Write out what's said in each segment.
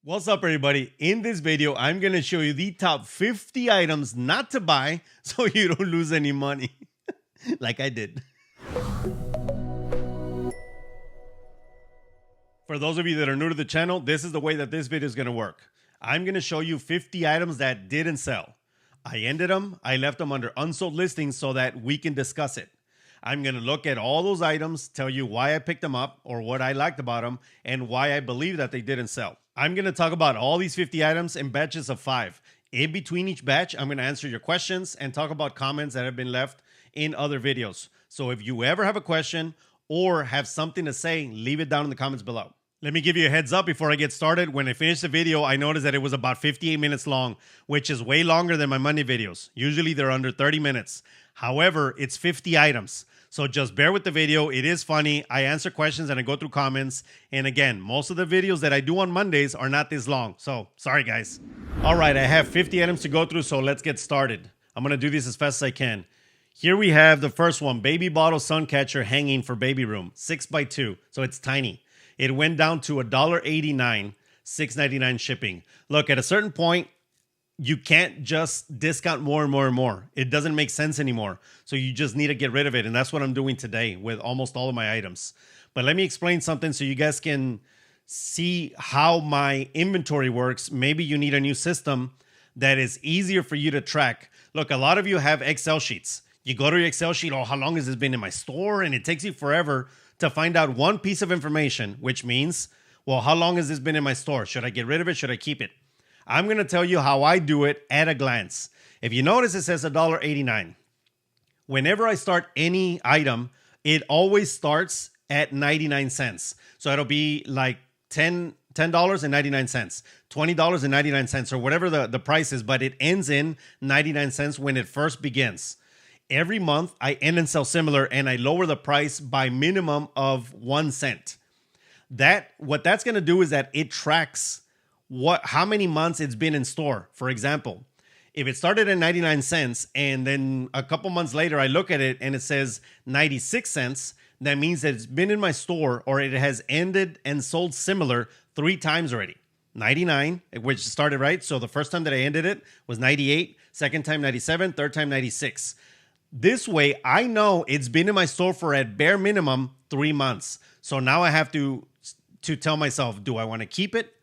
What's up, everybody? In this video, I'm going to show you the top 50 items not to buy so you don't lose any money like I did. For those of you that are new to the channel, this is the way that this video is going to work. I'm going to show you 50 items that didn't sell. I ended them. I left them under unsold listings so that we can discuss it. I'm going to look at all those items, tell you why I picked them up or what I liked about them and why I believe that they didn't sell. I'm going to talk about all these 50 items in batches of 5. In between each batch, I'm going to answer your questions and talk about comments that have been left in other videos. So if you ever have a question or have something to say, leave it down in the comments below. Let me give you a heads up before I get started. When I finished the video, I noticed that it was about 58 minutes long, which is way longer than my Monday videos. Usually they're under 30 minutes. However, it's 50 items. So just bear with the video. It is funny. I answer questions and I go through comments. And again, most of the videos that I do on Mondays are not this long. So sorry, guys. All right, I have 50 items to go through, so let's get started. I'm going to do this as fast as I can. Here we have the first one, baby bottle sun catcher hanging for baby room, 6x2. So it's tiny. It went down to $1.89, $6.99 shipping. Look, at a certain point, you can't just discount more and more and more. It doesn't make sense anymore. So you just need to get rid of it. And that's what I'm doing today with almost all of my items. But let me explain something so you guys can see how my inventory works. Maybe you need a new system that is easier for you to track. Look, a lot of you have Excel sheets. You go to your Excel sheet, oh, how long has this been in my store? And it takes you forever to find out one piece of information, which means, well, how long has this been in my store? Should I get rid of it? Should I keep it? I'm going to tell you how I do it at a glance. If you notice, it says $1.89. Whenever I start any item, it always starts at 99 cents. So it'll be like $10.99, $20.99, or whatever the price is, but it ends in 99 cents when it first begins. Every month, I end and sell similar, and I lower the price by minimum of 1 cent. What that's going to do is that it tracks how many months it's been in store. For example, if it started at 99 cents and then a couple months later I look at it and it says 96 cents, that means that it's been in my store or it has ended and sold similar 3 times already. 99, which started right. So the first time that I ended it was 98, second time 97, third time 96. This way I know it's been in my store for at bare minimum 3 months. So now I have to tell myself, do I want to keep it?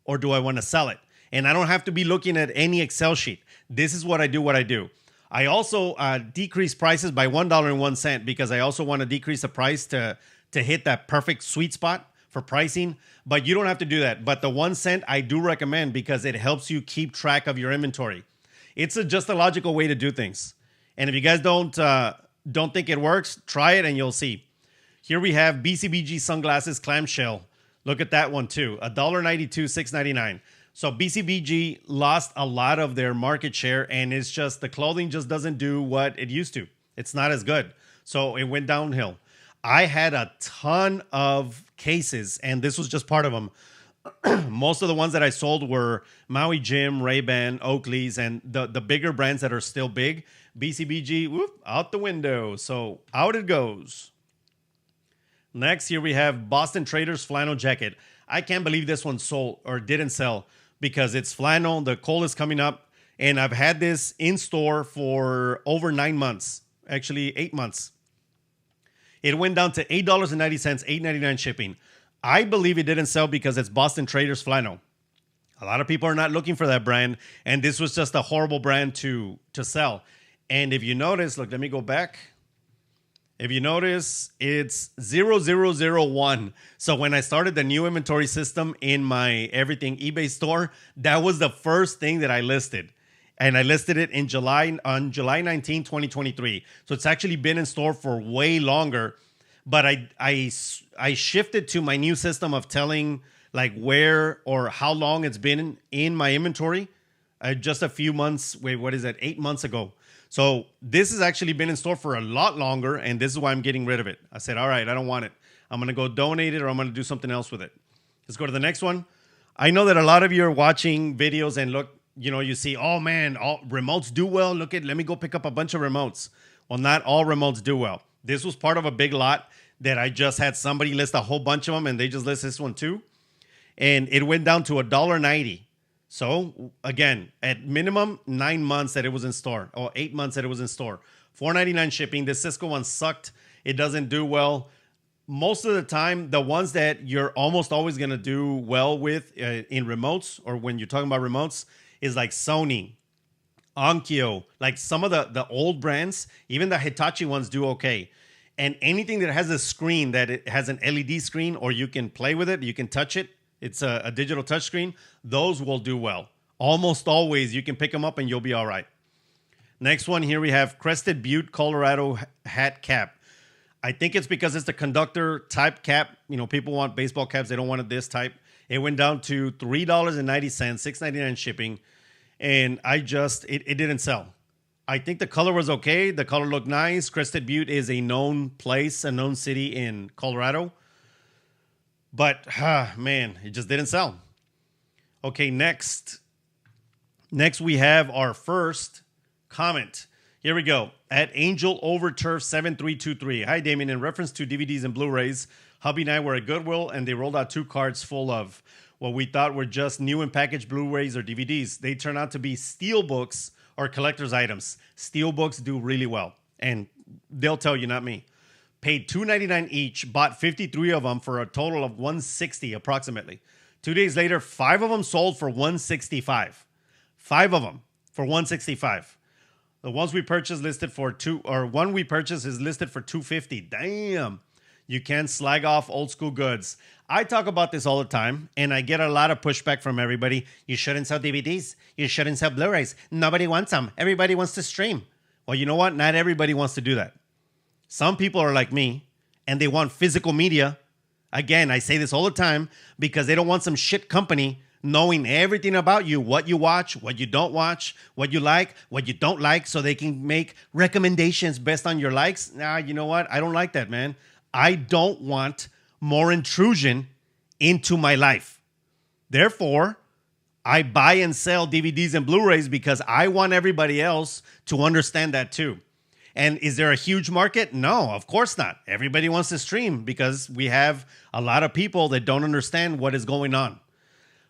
Or do I want to sell it? And I don't have to be looking at any Excel sheet. This is what I do. I also decrease prices by $1.01 because I also want to decrease the price to hit that perfect sweet spot for pricing. But you don't have to do that. But the 1 cent I do recommend because it helps you keep track of your inventory. It's just a logical way to do things. And if you guys don't think it works, try it and you'll see. Here we have BCBG sunglasses clamshell. Look at that one too, $1.92, $6.99. So BCBG lost a lot of their market share, and it's just the clothing just doesn't do what it used to. It's not as good. So it went downhill. I had a ton of cases, and this was just part of them. Most of the ones that I sold were Maui Jim, Ray-Ban, Oakley's, and the bigger brands that are still big. BCBG, whoop, out the window. So out it goes. Next, here we have Boston Traders flannel jacket. I can't believe this one sold or didn't sell because it's flannel. The cold is coming up, and I've had this in store for over 9 months, actually 8 months. It went down to $8.90, $8.99 shipping. I believe it didn't sell because it's Boston Traders flannel. A lot of people are not looking for that brand, and this was just a horrible brand to sell. And if you notice, look, let me go back. If you notice, it's 0001. So when I started the new inventory system in my everything eBay store, that was the first thing that I listed. And I listed it on July 19, 2023. So it's actually been in store for way longer. But I shifted to my new system of telling like where or how long it's been in my inventory. Just a few months, 8 months ago. So this has actually been in store for a lot longer, and this is why I'm getting rid of it. I said, all right, I don't want it. I'm going to go donate it or I'm going to do something else with it. Let's go to the next one. I know that a lot of you are watching videos and look, you see, oh man, all remotes do well. Let me go pick up a bunch of remotes. Well, not all remotes do well. This was part of a big lot that I just had somebody list a whole bunch of them, and they just list this one too. and it went down to $1.90. So again, at minimum 9 months that it was in store, or 8 months that it was in store. $4.99 shipping. The Cisco one sucked. It doesn't do well. Most of the time, the ones that you're almost always going to do well with in remotes, or when you're talking about remotes, is like Sony, Onkyo, like some of the old brands. Even the Hitachi ones do okay. And anything that has a screen, that it has an LED screen, or you can play with it, you can touch it, it's a digital touch screen, those will do well. Almost always you can pick them up and you'll be all right. Next one here we have Crested Butte Colorado hat cap. I think it's because it's the conductor type cap. You know, people want baseball caps. They don't want it this type. It went down to $3.90, $6.99 shipping. And it didn't sell. I think the color was okay. The color looked nice. Crested Butte is a known place, a known city in Colorado. But, man, it just didn't sell. Okay, next we have our first comment. Here we go. At Angel Overturf 7323. Hi, Damien. In reference to DVDs and Blu-rays, hubby and I were at Goodwill, and they rolled out 2 carts full of what we thought were just new and packaged Blu-rays or DVDs. They turned out to be steelbooks or collector's items. Steelbooks do really well, and they'll tell you, not me. Paid $2.99 each, bought 53 of them for a total of $160 approximately. 2 days later, 5 of them sold for $165. 5 of them for $165. The ones we purchased one we purchased is listed for $250. Damn. You can't slag off old school goods. I talk about this all the time, and I get a lot of pushback from everybody. You shouldn't sell DVDs. You shouldn't sell Blu-rays. Nobody wants them. Everybody wants to stream. Well, you know what? Not everybody wants to do that. Some people are like me, and they want physical media. Again, I say this all the time because they don't want some shit company knowing everything about you, what you watch, what you don't watch, what you like, what you don't like, so they can make recommendations based on your likes. Nah, you know what? I don't like that, man. I don't want more intrusion into my life. Therefore, I buy and sell DVDs and Blu-rays because I want everybody else to understand that too. And is there a huge market? No, of course not. Everybody wants to stream because we have a lot of people that don't understand what is going on.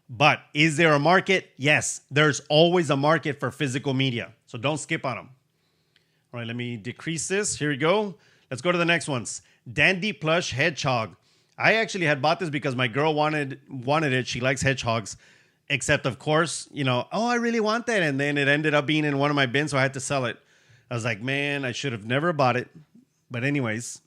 But is there a market? Yes, there's always a market for physical media. So don't skip on them. All right, let me decrease this. Here we go. Let's go to the next ones. Dandy Plush Hedgehog. I actually had bought this because my girl wanted it. She likes hedgehogs. Except, of course, I really want that. And then it ended up being in one of my bins, so I had to sell it. I was like, man, I should have never bought it. But anyways,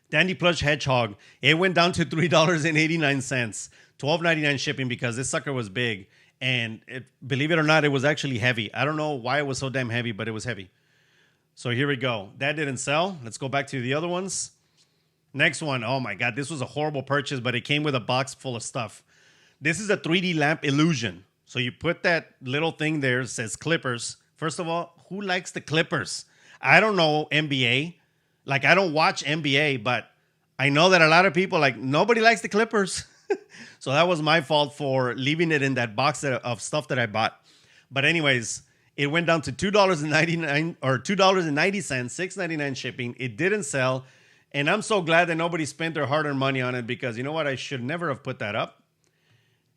Dandy Plush Hedgehog. It went down to $3.89. $12.99 shipping because this sucker was big. And believe it or not, it was actually heavy. I don't know why it was so damn heavy, but it was heavy. So here we go. That didn't sell. Let's go back to the other ones. Next one. Oh my God, this was a horrible purchase, but it came with a box full of stuff. This is a 3D lamp illusion. So you put that little thing there, it says Clippers. First of all, who likes the Clippers? I don't know NBA. Like, I don't watch NBA, but I know that a lot of people, nobody likes the Clippers. So that was my fault for leaving it in that box of stuff that I bought. But anyways, it went down to $2.99 or $2.90, $6.99 shipping. It didn't sell. And I'm so glad that nobody spent their hard-earned money on it because you know what? I should never have put that up.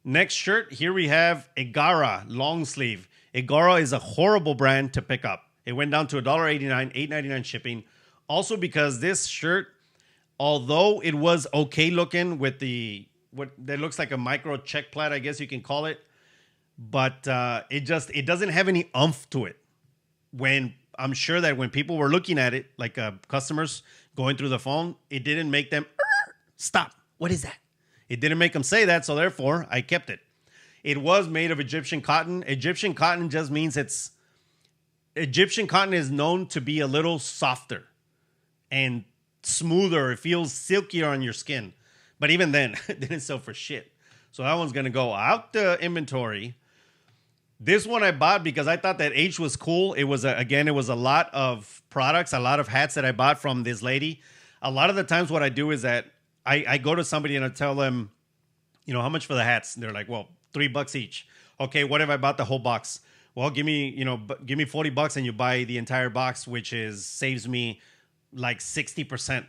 Next shirt, here we have Egara long sleeve. Egara is a horrible brand to pick up. It went down to $1.89, $8.99 shipping. Also because this shirt, although it was okay looking with what that looks like a micro check plait, I guess you can call it, but it doesn't have any oomph to it. When I'm sure that when people were looking at it, like customers going through the phone, it didn't make them stop. What is that? It didn't make them say that, so therefore I kept it. It was made of Egyptian cotton. Egyptian cotton just means Egyptian cotton is known to be a little softer and smoother. It feels silkier on your skin. But even then, it didn't sell for shit. So that one's going to go out the inventory. This one I bought because I thought that H was cool. It was, it was a lot of products, a lot of hats that I bought from this lady. A lot of the times what I do is that I go to somebody and I tell them, how much for the hats? And they're like, well, $3 each. Okay, what if I bought the whole box? Well, give me $40 and you buy the entire box, which saves me like 60%.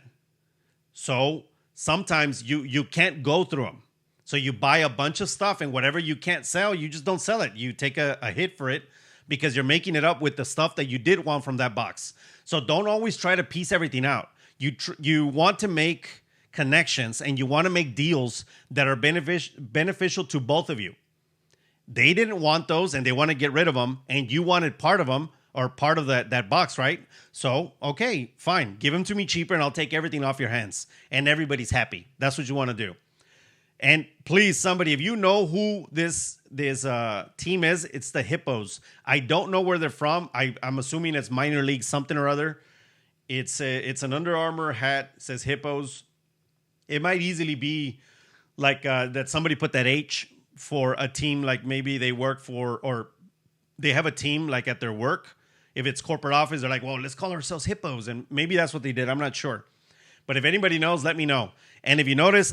So sometimes you can't go through them. So you buy a bunch of stuff, and whatever you can't sell, you just don't sell it. You take a hit for it because you're making it up with the stuff that you did want from that box. So don't always try to piece everything out. You want to make connections, and you want to make deals that are beneficial to both of you. They didn't want those, and they want to get rid of them, and you wanted part of them, or part of that box, right? So, okay, fine. Give them to me cheaper, and I'll take everything off your hands, and everybody's happy. That's what you want to do. And please, somebody, if you know who this team is, it's the Hippos. I don't know where they're from. I'm assuming it's minor league something or other. It's an Under Armour hat. It says Hippos. It might easily be like that somebody put that H for a team, like maybe they work for, or they have a team like at their work. If it's corporate office, they're like, well, let's call ourselves Hippos. And maybe that's what they did. I'm not sure. But if anybody knows, let me know. And if you notice,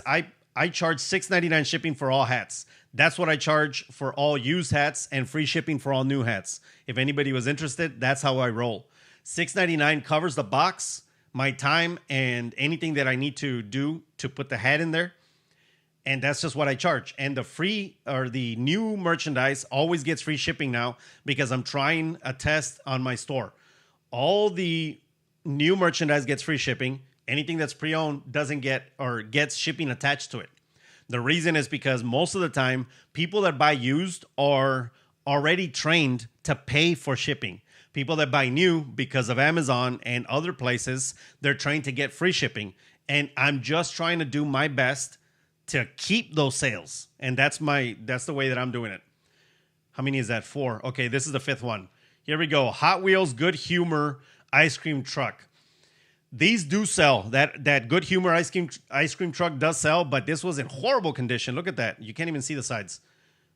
I charge $6.99 shipping for all hats. That's what I charge for all used hats, and free shipping for all new hats. If anybody was interested, that's how I roll. $6.99 covers the box, my time, and anything that I need to do to put the hat in there. And that's just what I charge. And the free or the new merchandise always gets free shipping now, because I'm trying a test on my store. All the new merchandise gets free shipping. Anything that's pre-owned doesn't get, or gets shipping attached to it. The reason is because most of the time, people that buy used are already trained to pay for shipping. People that buy new, because of Amazon and other places, they're trained to get free shipping. And I'm just trying to do my best to keep those sales. And that's the way that I'm doing it. How many is that? 4. Okay, this is the 5th one. Here we go. Hot Wheels Good Humor ice cream truck. These do sell. That Good Humor ice cream truck does sell, but this was in horrible condition. Look at that. You can't even see the sides.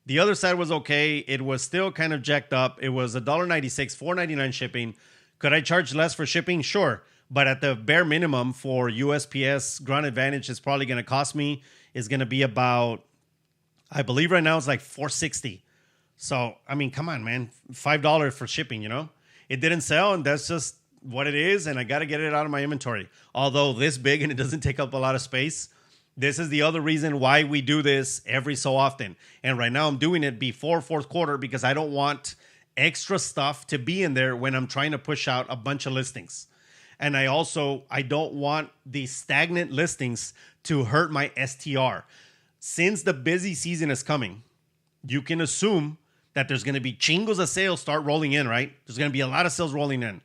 The other side was okay. It was still kind of jacked up. It was $1.96, $4.99 shipping. Could I charge less for shipping? Sure. But at the bare minimum for USPS Ground Advantage, it's probably going to cost me, is going to be about, I believe right now it's like $4.60. So, I mean, come on, man. $5 for shipping, you know? It didn't sell, and that's just what it is, and I got to get it out of my inventory. Although this big and it doesn't take up a lot of space, this is the other reason why we do this every so often. And right now I'm doing it before fourth quarter because I don't want extra stuff to be in there when I'm trying to push out a bunch of listings. And I don't want the stagnant listings to hurt my STR. Since the busy season is coming, you can assume that there's going to be chingos of sales start rolling in, right? There's going to be a lot of sales rolling in.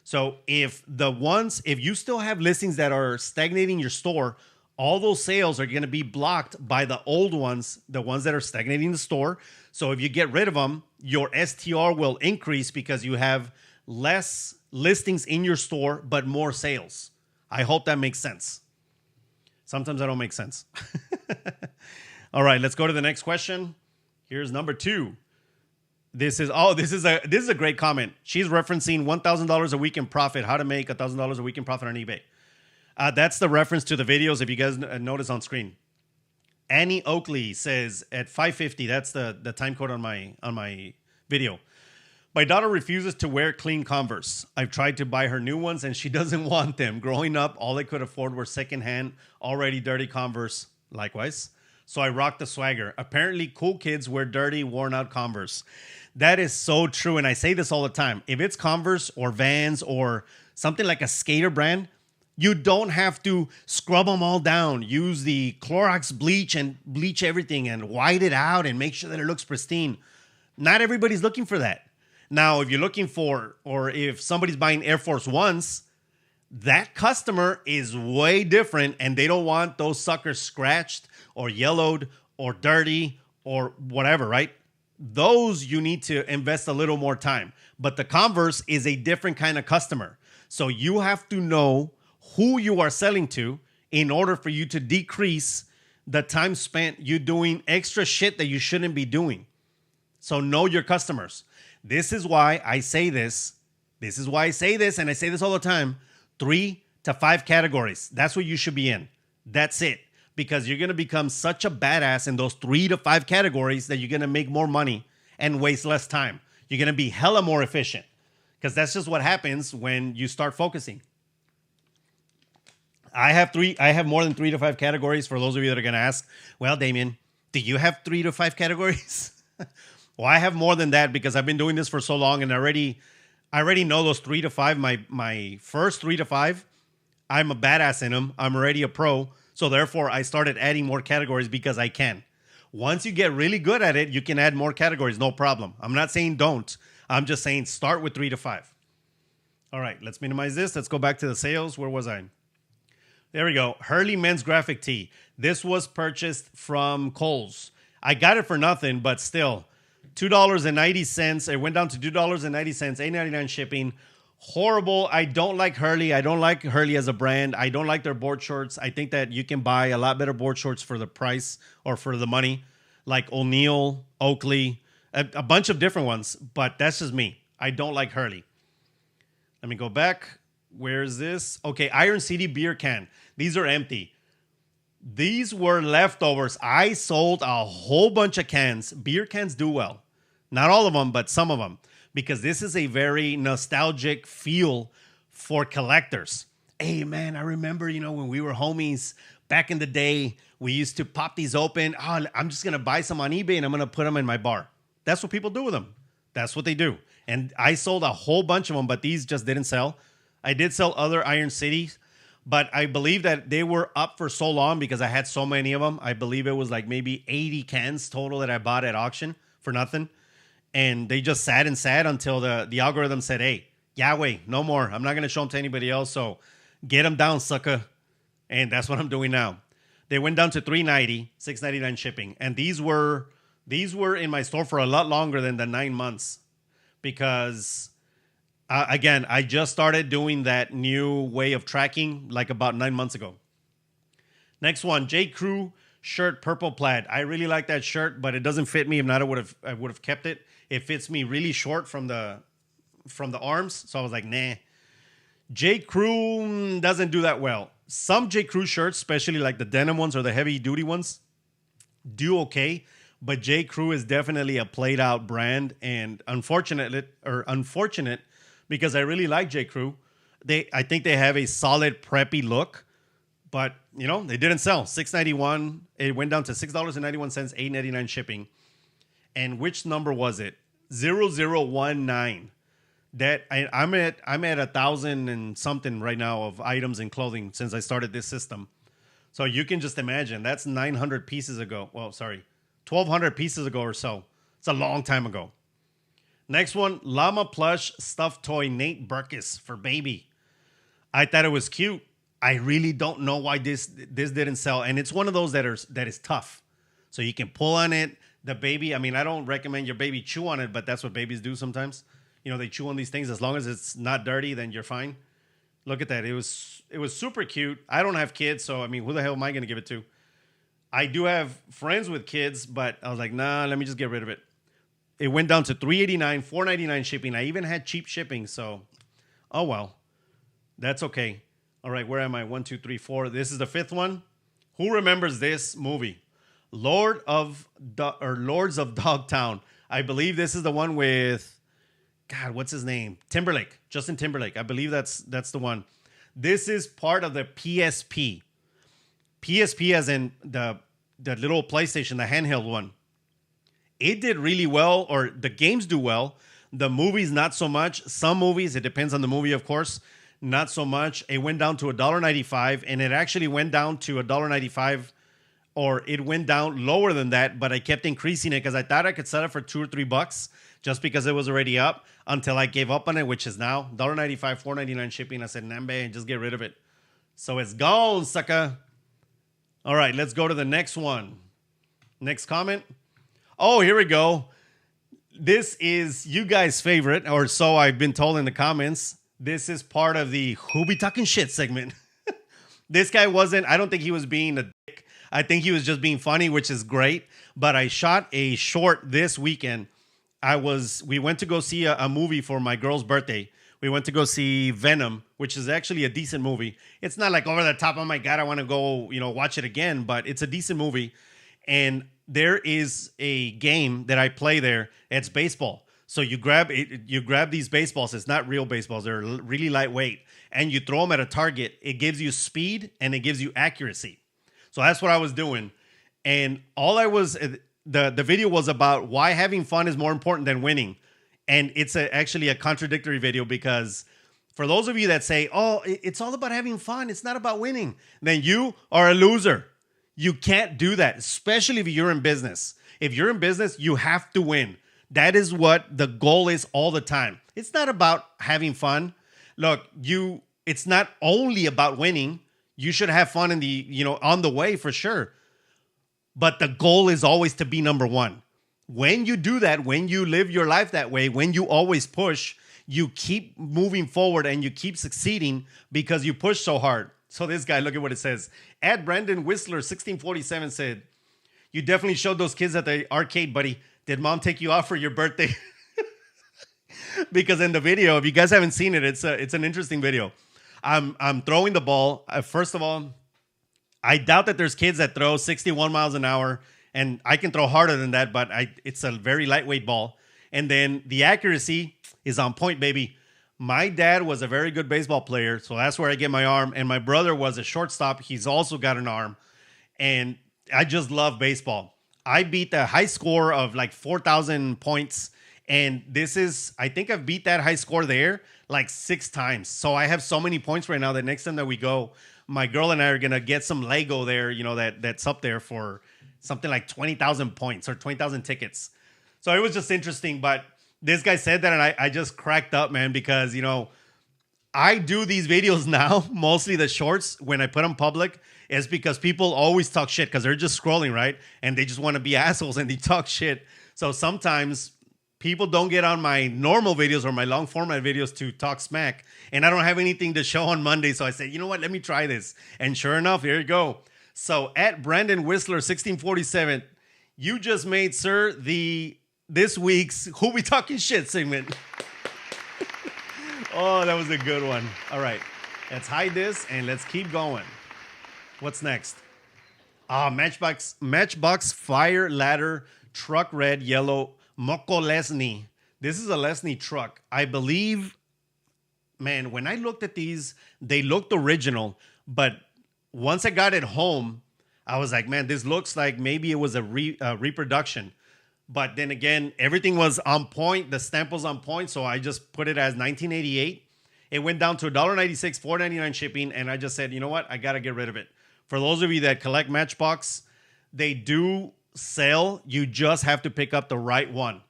So if you still have listings that are stagnating your store, all those sales are going to be blocked by the old ones, the ones that are stagnating the store. So if you get rid of them, your STR will increase because you have less listings in your store, but more sales. I hope that makes sense. Sometimes I don't make sense. All right, let's go to the next question. Here's number 2. This is a great comment. She's referencing $1,000 a week in profit, how to make $1,000 a week in profit on eBay. That's the reference to the videos, if you guys notice on screen. Annie Oakley says at 5:50, that's the time code on my video. My daughter refuses to wear clean Converse. I've tried to buy her new ones and she doesn't want them. Growing up, all I could afford were secondhand, already dirty Converse. Likewise. So I rocked the swagger. Apparently, cool kids wear dirty, worn out Converse. That is so true. And I say this all the time. If it's Converse or Vans or something like a skater brand, you don't have to scrub them all down. Use the Clorox bleach and bleach everything and white it out and make sure that it looks pristine. Not everybody's looking for that. Now, if you're looking for, or if somebody's buying Air Force Ones, that customer is way different and they don't want those suckers scratched or yellowed or dirty or whatever, right? Those you need to invest a little more time. But the Converse is a different kind of customer. So you have to know who you are selling to in order for you to decrease the time spent you doing extra shit that you shouldn't be doing. So know your customers. This is why I say this. This is why I say this, and I say this all the time. 3 to 5 categories. That's what you should be in. That's it. Because you're going to become such a badass in those 3 to 5 categories that you're going to make more money and waste less time. You're going to be hella more efficient. Because that's just what happens when you start focusing. I have more than 3 to 5 categories for those of you that are going to ask, well, Damien, Do you have 3 to 5 categories? Well, I have more than that because I've been doing this for so long, and I already know those 3 to 5. My first 3 to 5, I'm a badass in them. I'm already a pro. So therefore, I started adding more categories because I can. Once you get really good at it, you can add more categories, no problem. I'm not saying don't. I'm just saying start with 3 to 5. All right, let's minimize this. Let's go back to the sales. Where was I? There we go. Hurley men's graphic tee. This was purchased from Kohl's. I got it for nothing, but still, $2.90. It went down to $2.90, $8.99 shipping. Horrible. I don't like Hurley. I don't like Hurley as a brand. I don't like their board shorts. I think that you can buy a lot better board shorts for the price or for the money, like O'Neill, Oakley, a bunch of different ones. But that's just me. I don't like Hurley. Let me go back. Where is this? Okay, Iron City beer can. These are empty. These were leftovers. I sold a whole bunch of cans. Beer cans do well. Not all of them, but some of them. Because this is a very nostalgic feel for collectors. Hey, man, I remember, when we were homies back in the day, we used to pop these open. Oh, I'm just going to buy some on eBay and I'm going to put them in my bar. That's what people do with them. That's what they do. And I sold a whole bunch of them, but these just didn't sell. I did sell other Iron Cities, but I believe that they were up for so long because I had so many of them. I believe it was like maybe 80 cans total that I bought at auction for nothing. And they just sat and sat until the algorithm said, hey, Yahweh, no more. I'm not going to show them to anybody else. So get them down, sucker. And that's what I'm doing now. They went down to $3.90, $6.99 shipping. And these were in my store for a lot longer than the 9 months because... again, I just started doing that new way of tracking like about 9 months ago. Next one, J. Crew shirt, purple plaid. I really like that shirt, but it doesn't fit me. If not, I would have kept it. It fits me really short from the arms, so I was like, nah. J. Crew doesn't do that well. Some J. Crew shirts, especially like the denim ones or the heavy duty ones, do okay. But J. Crew is definitely a played out brand, and unfortunate because I really like J. Crew. I think they have a solid preppy look, but they didn't sell. $6.91. It went down to $6.91, $8.99 shipping. And which number was it? 0019. That I'm at 1,000 and something right now of items and clothing since I started this system. So you can just imagine that's 900 pieces ago. Well, sorry, 1,200 pieces ago or so. It's a long time ago. Next one, llama plush stuffed toy Nate Burkus for baby. I thought it was cute. I really don't know why this didn't sell, and it's one of those that is tough. So you can pull on it. The baby, I don't recommend your baby chew on it, but that's what babies do sometimes. They chew on these things. As long as it's not dirty, then you're fine. Look at that. It was super cute. I don't have kids, so who the hell am I going to give it to? I do have friends with kids, but I was like, nah, let me just get rid of it. It went down to $3.89, $4.99 shipping. I even had cheap shipping, so oh well. That's okay. All right, where am I? 1, 2, 3, 4. This is the 5th one. Who remembers this movie? Lords of Dogtown. I believe this is the one with, God, what's his name? Timberlake. Justin Timberlake. I believe that's the one. This is part of the PSP. PSP as in the little PlayStation, the handheld one. It did really well, or the games do well. The movies, not so much. Some movies, it depends on the movie, of course, not so much. It went down to $1.95, and it actually went down to $1.95, or it went down lower than that, but I kept increasing it because I thought I could sell it for $2 or $3 just because it was already up until I gave up on it, which is now $1.95, $4.99 shipping. I said, nambe, and just get rid of it. So it's gone, sucker. All right, let's go to the next one. Next comment. Oh, here we go. This is you guys' favorite, or so I've been told in the comments. This is part of the Who Be Talking Shit segment. This guy I don't think he was being a dick. I think he was just being funny, which is great. But I shot a short this weekend. We went to go see a movie for my girl's birthday. We went to go see Venom, which is actually a decent movie. It's not like over the top, oh my God, I want to go, watch it again, but it's a decent movie. And there is a game that I play there. It's baseball. So you grab these baseballs. It's not real baseballs. They're really lightweight. And you throw them at a target. It gives you speed and it gives you accuracy. So that's what I was doing. And all I was the video was about why having fun is more important than winning. And it's actually a contradictory video because for those of you that say, "Oh, it's all about having fun, it's not about winning," then you are a loser. You can't do that, especially if you're in business. If you're in business, you have to win. That is what the goal is all the time. It's not about having fun. Look, it's not only about winning. You should have fun on the way for sure. But the goal is always to be number one. When you do that, when you live your life that way, when you always push, you keep moving forward and you keep succeeding because you push so hard. So this guy, look at what it says. At Brandon Whistler, 1647 said, "You definitely showed those kids at the arcade, buddy. Did mom take you out for your birthday?" Because in the video, if you guys haven't seen it, it's an interesting video. I'm throwing the ball. First of all, I doubt that there's kids that throw 61 miles an hour, and I can throw harder than that, but it's a very lightweight ball. And then the accuracy is on point, baby. My dad was a very good baseball player, so that's where I get my arm. And my brother was a shortstop. He's also got an arm. And I just love baseball. I beat the high score of like 4,000 points. And I think I've beat that high score there like 6 times. So I have so many points right now that next time that we go, my girl and I are going to get some Lego there, that's up there for something like 20,000 points or 20,000 tickets. So it was just interesting. But this guy said that, and I just cracked up, man, because, I do these videos now, mostly the shorts, when I put them public, is because people always talk shit because they're just scrolling, right? And they just want to be assholes and they talk shit. So sometimes people don't get on my normal videos or my long format videos to talk smack. And I don't have anything to show on Monday. So I said, you know what? Let me try this. And sure enough, here you go. So at Brandon Whistler, 1647, you just made, sir, this week's Who We Talking Shit segment. Oh, that was a good one. All right. Let's hide this and let's keep going. What's next? Matchbox Fire Ladder Truck Red Yellow Moko Lesney. This is a Lesney truck. I believe, man, when I looked at these, they looked original. But once I got it home, I was like, man, this looks like maybe it was a reproduction. But then again, everything was on point. The stamp was on point. So I just put it as 1988. It went down to $1.96, $4.99 shipping. And I just said, you know what? I got to get rid of it. For those of you that collect Matchbox, they do sell. You just have to pick up the right one.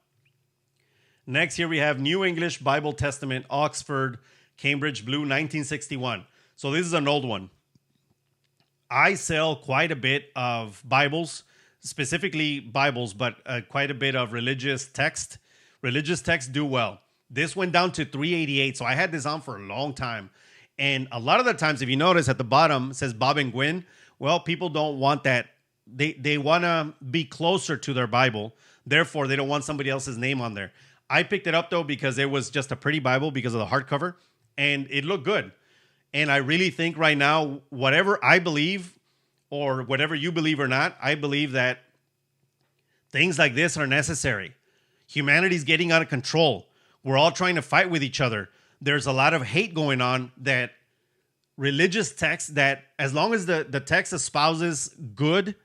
Next, here we have New English Bible Testament, Oxford, Cambridge Blue, 1961. So this is an old one. I sell quite a bit of Bibles, specifically Bibles, but quite a bit of religious text. Religious texts do well. This went down to $3.88, so I had this on for a long time. And a lot of the times, if you notice at the bottom, it says Bob and Gwyn. Well, people don't want that. They want to be closer to their Bible. Therefore, they don't want somebody else's name on there. I picked it up, though, because it was just a pretty Bible because of the hardcover. And it looked good. And I really think right now, whatever I believe or whatever you believe or not, I believe that things like this are necessary. Humanity's getting out of control. We're all trying to fight with each other. There's a lot of hate going on that religious text that as long as the text espouses good,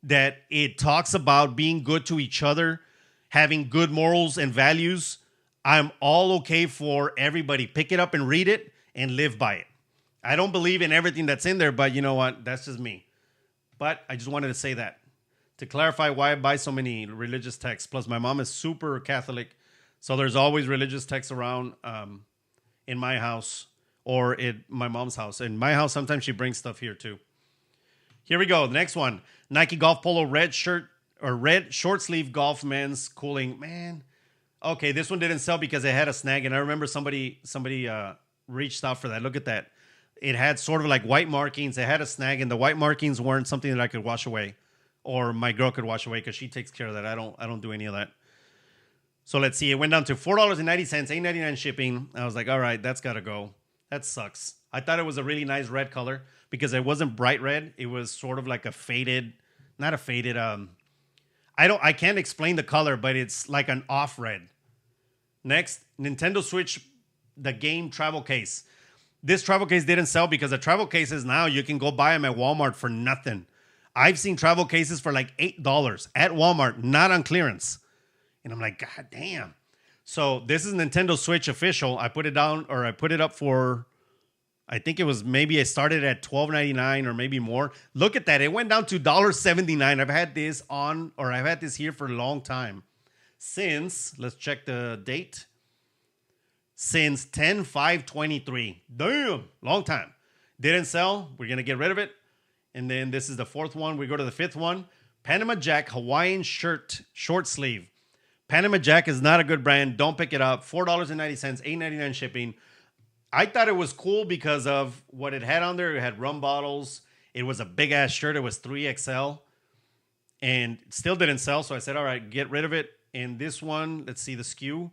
that it talks about being good to each other, having good morals and values, I'm all okay for everybody. Pick it up and read it and live by it. I don't believe in everything that's in there, but you know what? That's just me. But I just wanted to say that to clarify why I buy so many religious texts. Plus, my mom is super Catholic, so there's always religious texts around in my house or in my mom's house. In my house, sometimes she brings stuff here too. Here we go. The next one. Nike Golf Polo red shirt or red short sleeve golf men's cooling. Man. Okay, this one didn't sell because it had a snag. And I remember somebody reached out for that. Look at that. It had sort of like white markings. It had a snag, and the white markings weren't something that I could wash away or my girl could wash away because she takes care of that. I don't do any of that. So let's see. It went down to $4.90, $8.99 shipping. I was like, all right, that's got to go. That sucks. I thought it was a really nice red color because it wasn't bright red. It was sort of like a faded, not a faded. I can't explain the color, but it's like an off red. Next, Nintendo Switch, the game travel case. This travel case didn't sell because the travel cases now you can go buy them at Walmart for nothing. I've seen travel cases for like $8 at Walmart, not on clearance. And I'm like, God damn. So this is Nintendo Switch official. I put it down, or I put it up for, I think it was, maybe I started at $12.99 or maybe more. Look at that. It went down to $1.79. I've had this on, or I've had this here for a long time. Since, let's check the date. Since 10/5/23. Damn, long time. Didn't sell. We're going to get rid of it. And then this is the fourth one. We go to the fifth one. Panama Jack Hawaiian shirt, short sleeve. Panama Jack is not a good brand. Don't pick it up. $4.90, $8.99 shipping. I thought it was cool because of what it had on there. It had rum bottles. It was a big ass shirt. It was 3XL. And it still didn't sell. So I said, all right, get rid of it. And this one, let's see the SKU.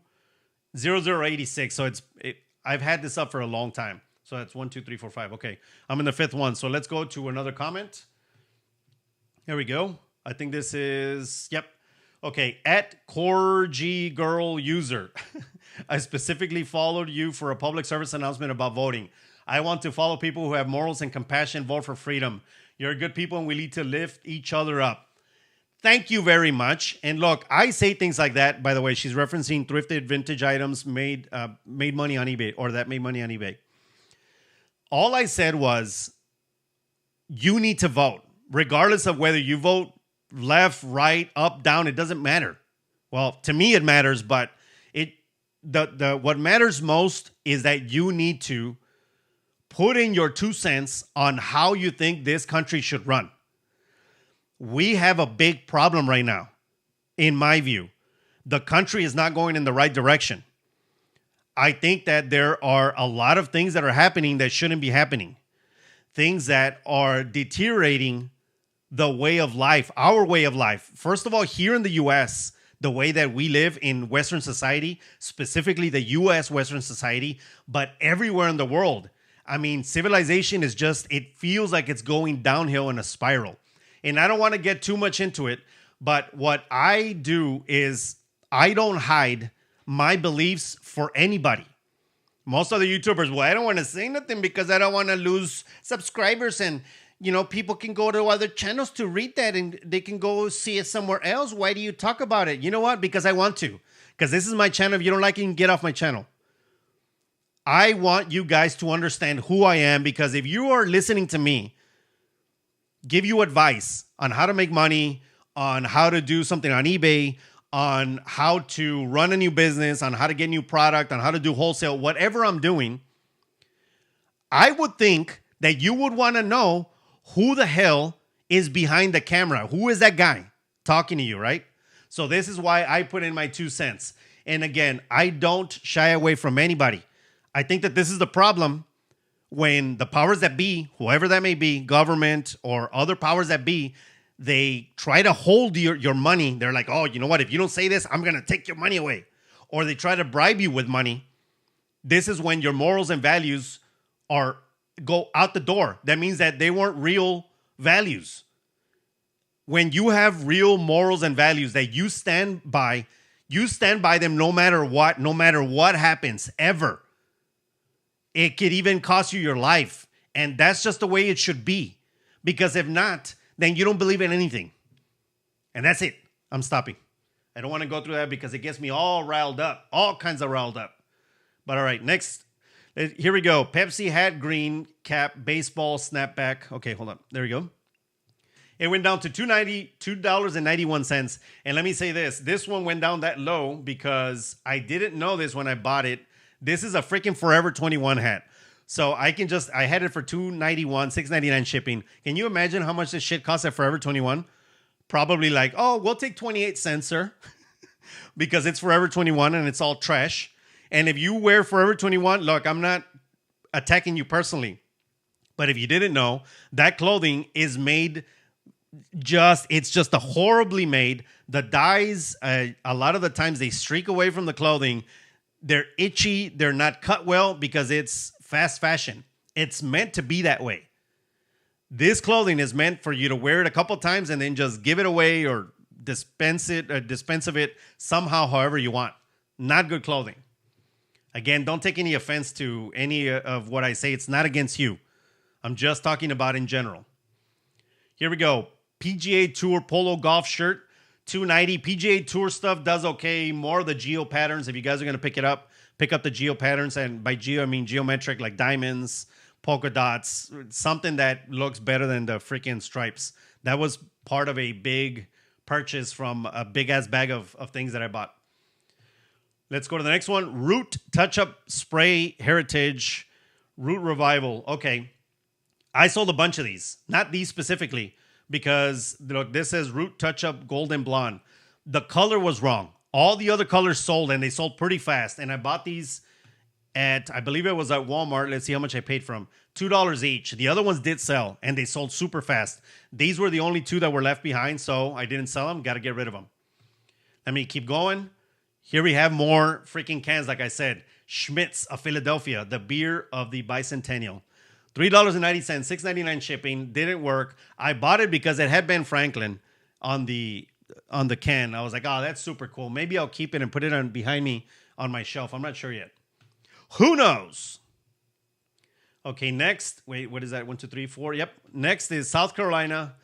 0086. So I've had this up for a long time. So that's 1, 2, 3, 4, 5. Okay. I'm in the fifth one. So let's go to another comment. Here we go. I think this is, yep. Okay. At Corgi Girl User. I specifically followed you for a public service announcement about voting. I want to follow people who have morals and compassion. Vote for freedom. You're good people and we need to lift each other up. Thank you very much. And look, I say things like that. By the way, she's referencing thrifted vintage items made money on eBay, or that made money on eBay. All I said was, you need to vote, regardless of whether you vote left, right, up, down. It doesn't matter. Well, to me, it matters, but what matters most is that you need to put in your 2 cents on how you think this country should run. We have a big problem right now, in my view. The country is not going in the right direction. I think that there are a lot of things that are happening that shouldn't be happening. Things that are deteriorating the way of life, our way of life. First of all, here in the U.S., the way that we live in Western society, specifically the U.S. Western society, but everywhere in the world. I mean, civilization is just, it feels like it's going downhill in a spiral. And I don't want to get too much into it, but what I do is I don't hide my beliefs for anybody. Most other YouTubers, well, I don't want to say nothing because I don't want to lose subscribers, and people can go to other channels to read that and they can go see it somewhere else. Why do you talk about it? You know what? Because I want to. Because this is my channel. If you don't like it, you can get off my channel. I want you guys to understand who I am, because if you are listening to me give you advice on how to make money, on how to do something on eBay, on how to run a new business, on how to get new product, on how to do wholesale, whatever I'm doing, I would think that you would want to know who the hell is behind the camera. Who is that guy talking to you, right? So this is why I put in my 2 cents. And again, I don't shy away from anybody. I think that this is the problem when the powers that be, whoever that may be, government or other powers that be, they try to hold your money. They're like, oh, you know what? If you don't say this, I'm going to take your money away. Or they try to bribe you with money. This is when your morals and values go out the door. That means that they weren't real values. When you have real morals and values that you stand by them no matter what happens, ever. It could even cost you your life. And that's just the way it should be. Because if not, then you don't believe in anything. And that's it. I'm stopping. I don't want to go through that because it gets me all riled up. All kinds of riled up. But all right, next. Here we go. Pepsi hat, green cap, baseball, snapback. Okay, hold on. There we go. It went down to $2.91. And let me say this. This one went down that low because I didn't know this when I bought it. This is a freaking Forever 21 hat. So I had it for $2.91, $6.99 shipping. Can you imagine how much this shit costs at Forever 21? Probably like, oh, we'll take 28 cents, sir. Because it's Forever 21 and it's all trash. And if you wear Forever 21, look, I'm not attacking you personally. But if you didn't know, that clothing is made it's just a horribly made. The dyes, a lot of the times they streak away from the clothing. They're itchy. They're not cut well because it's fast fashion. It's meant to be that way. This clothing is meant for you to wear it a couple times and then just give it away or dispense of it somehow, however you want. Not good clothing. Again, don't take any offense to any of what I say. It's not against you. I'm just talking about in general. Here we go. PGA Tour polo golf shirt, $290. PGA Tour stuff does okay. More of the geo patterns. If you guys are gonna pick up the geo patterns, and by geo I mean geometric, like diamonds, polka dots, something that looks better than the freaking stripes. That was part of a big purchase from a big ass bag of things that I bought. Let's go to the next one. Root Touch-Up Spray Heritage Root Revival. Okay. I sold a bunch of these. Not these specifically, because look, this says Root Touch-Up Golden Blonde. The color was wrong. All the other colors sold, and they sold pretty fast. And I bought these at, I believe it was at Walmart. Let's see how much I paid for them. $2 each. The other ones did sell, and they sold super fast. These were the only two that were left behind, so I didn't sell them. Got to get rid of them. Let me keep going. Here we have more freaking cans, like I said. Schmidt's of Philadelphia, the beer of the bicentennial. $3.90, $6.99 shipping. Didn't work. I bought it because it had Ben Franklin on the can. I was like, oh, that's super cool. Maybe I'll keep it and put it on behind me on my shelf. I'm not sure yet. Who knows? Okay, next. Wait, what is that? 1, 2, 3, 4. Yep. Next is South Carolina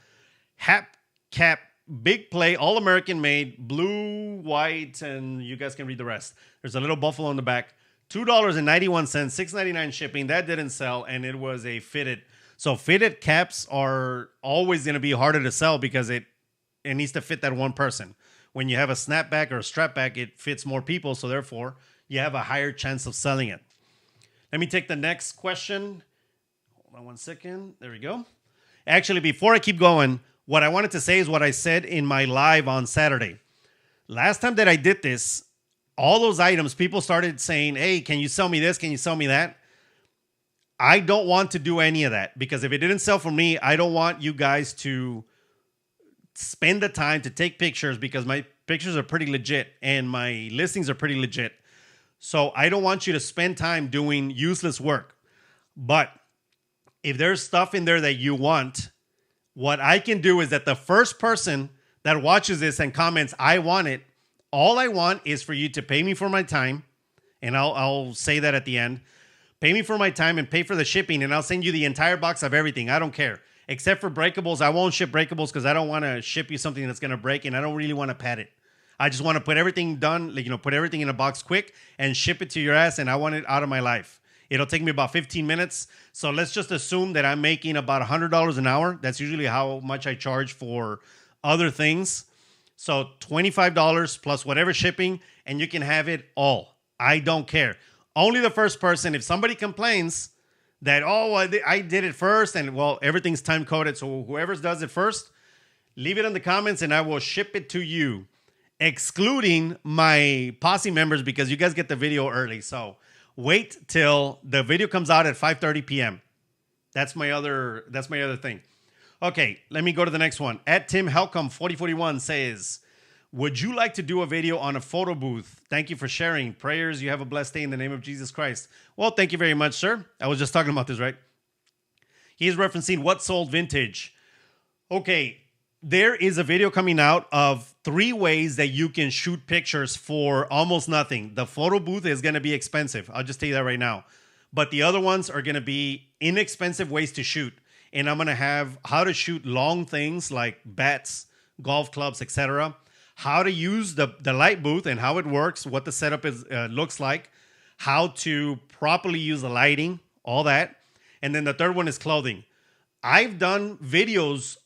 Hap Cap Big Play, All-American made, blue, white, and you guys can read the rest. There's a little buffalo on the back. $2.91, $6.99 shipping. That didn't sell, and it was a fitted. So fitted caps are always going to be harder to sell because it needs to fit that one person. When you have a snapback or a strapback, it fits more people, so therefore you have a higher chance of selling it. Let me take the next question. Hold on one second. There we go. Actually, before I keep going, what I wanted to say is what I said in my live on Saturday. Last time that I did this, all those items, people started saying, hey, can you sell me this? Can you sell me that? I don't want to do any of that because if it didn't sell for me, I don't want you guys to spend the time to take pictures because my pictures are pretty legit and my listings are pretty legit. So I don't want you to spend time doing useless work. But if there's stuff in there that you want, what I can do is that the first person that watches this and comments, I want it, all I want is for you to pay me for my time, and I'll say that at the end. Pay me for my time and pay for the shipping, and I'll send you the entire box of everything. I don't care. Except for breakables. I won't ship breakables because I don't want to ship you something that's going to break, and I don't really want to pad it. I just want to put everything done, like, put everything in a box quick and ship it to your ass, and I want it out of my life. It'll take me about 15 minutes. So let's just assume that I'm making about $100 an hour. That's usually how much I charge for other things. So $25 plus whatever shipping, and you can have it all. I don't care. Only the first person. If somebody complains that, oh, I did it first, and well, everything's time coded. So whoever does it first, leave it in the comments, and I will ship it to you, excluding my posse members because you guys get the video early. So wait till the video comes out at 5:30 p.m. That's my other thing. Okay, let me go to the next one. At Tim Helcom 4041 says, would you like to do a video on a photo booth? Thank you for sharing. Prayers, you have a blessed day in the name of Jesus Christ. Well, thank you very much, sir. I was just talking about this, right? He's referencing What Sold Vintage. Okay, there is a video coming out of 3 ways that you can shoot pictures for almost nothing. The photo booth is going to be expensive. I'll just tell you that right now. But the other ones are going to be inexpensive ways to shoot. And I'm going to have how to shoot long things like bats, golf clubs, etc. How to use the light booth and how it works, what the setup is looks like, how to properly use the lighting, all that. And then the third one is clothing. I've done videos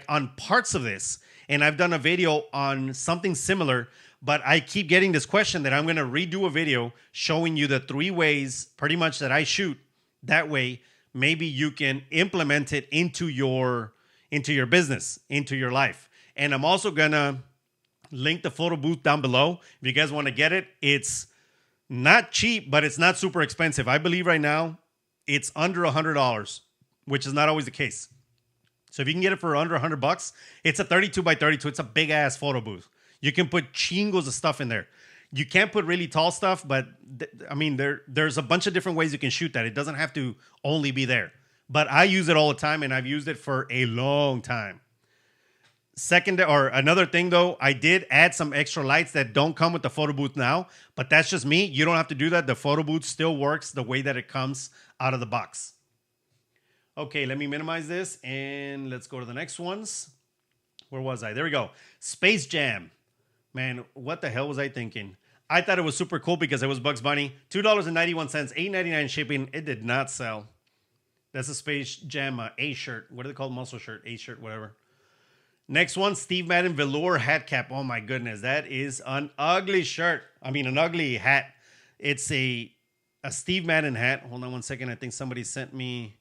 on parts of this, and I've done a video on something similar, but I keep getting this question that I'm going to redo a video showing you the 3 ways pretty much that I shoot. That way, maybe you can implement it into your business, into your life. And I'm also going to link the photo booth down below. If you guys want to get it, it's not cheap, but it's not super expensive. I believe right now it's under $100, which is not always the case. So if you can get it for under $100, it's a 32 by 32. It's a big ass photo booth. You can put chingos of stuff in there. You can't put really tall stuff, but there's a bunch of different ways you can shoot that. It doesn't have to only be there. But I use it all the time, and I've used it for a long time. Another thing though, I did add some extra lights that don't come with the photo booth now, but that's just me. You don't have to do that. The photo booth still works the way that it comes out of the box. Okay, let me minimize this and let's go to the next ones. Where was I? There we go. Space Jam. Man, what the hell was I thinking? I thought it was super cool because it was Bugs Bunny. $2.91, $8.99 shipping. It did not sell. That's a Space Jam A shirt. What do they call muscle shirt? A shirt, whatever. Next one, Steve Madden velour hat cap. Oh my goodness, that is an ugly shirt. I mean, an ugly hat. It's a Steve Madden hat. Hold on one second. I think somebody sent me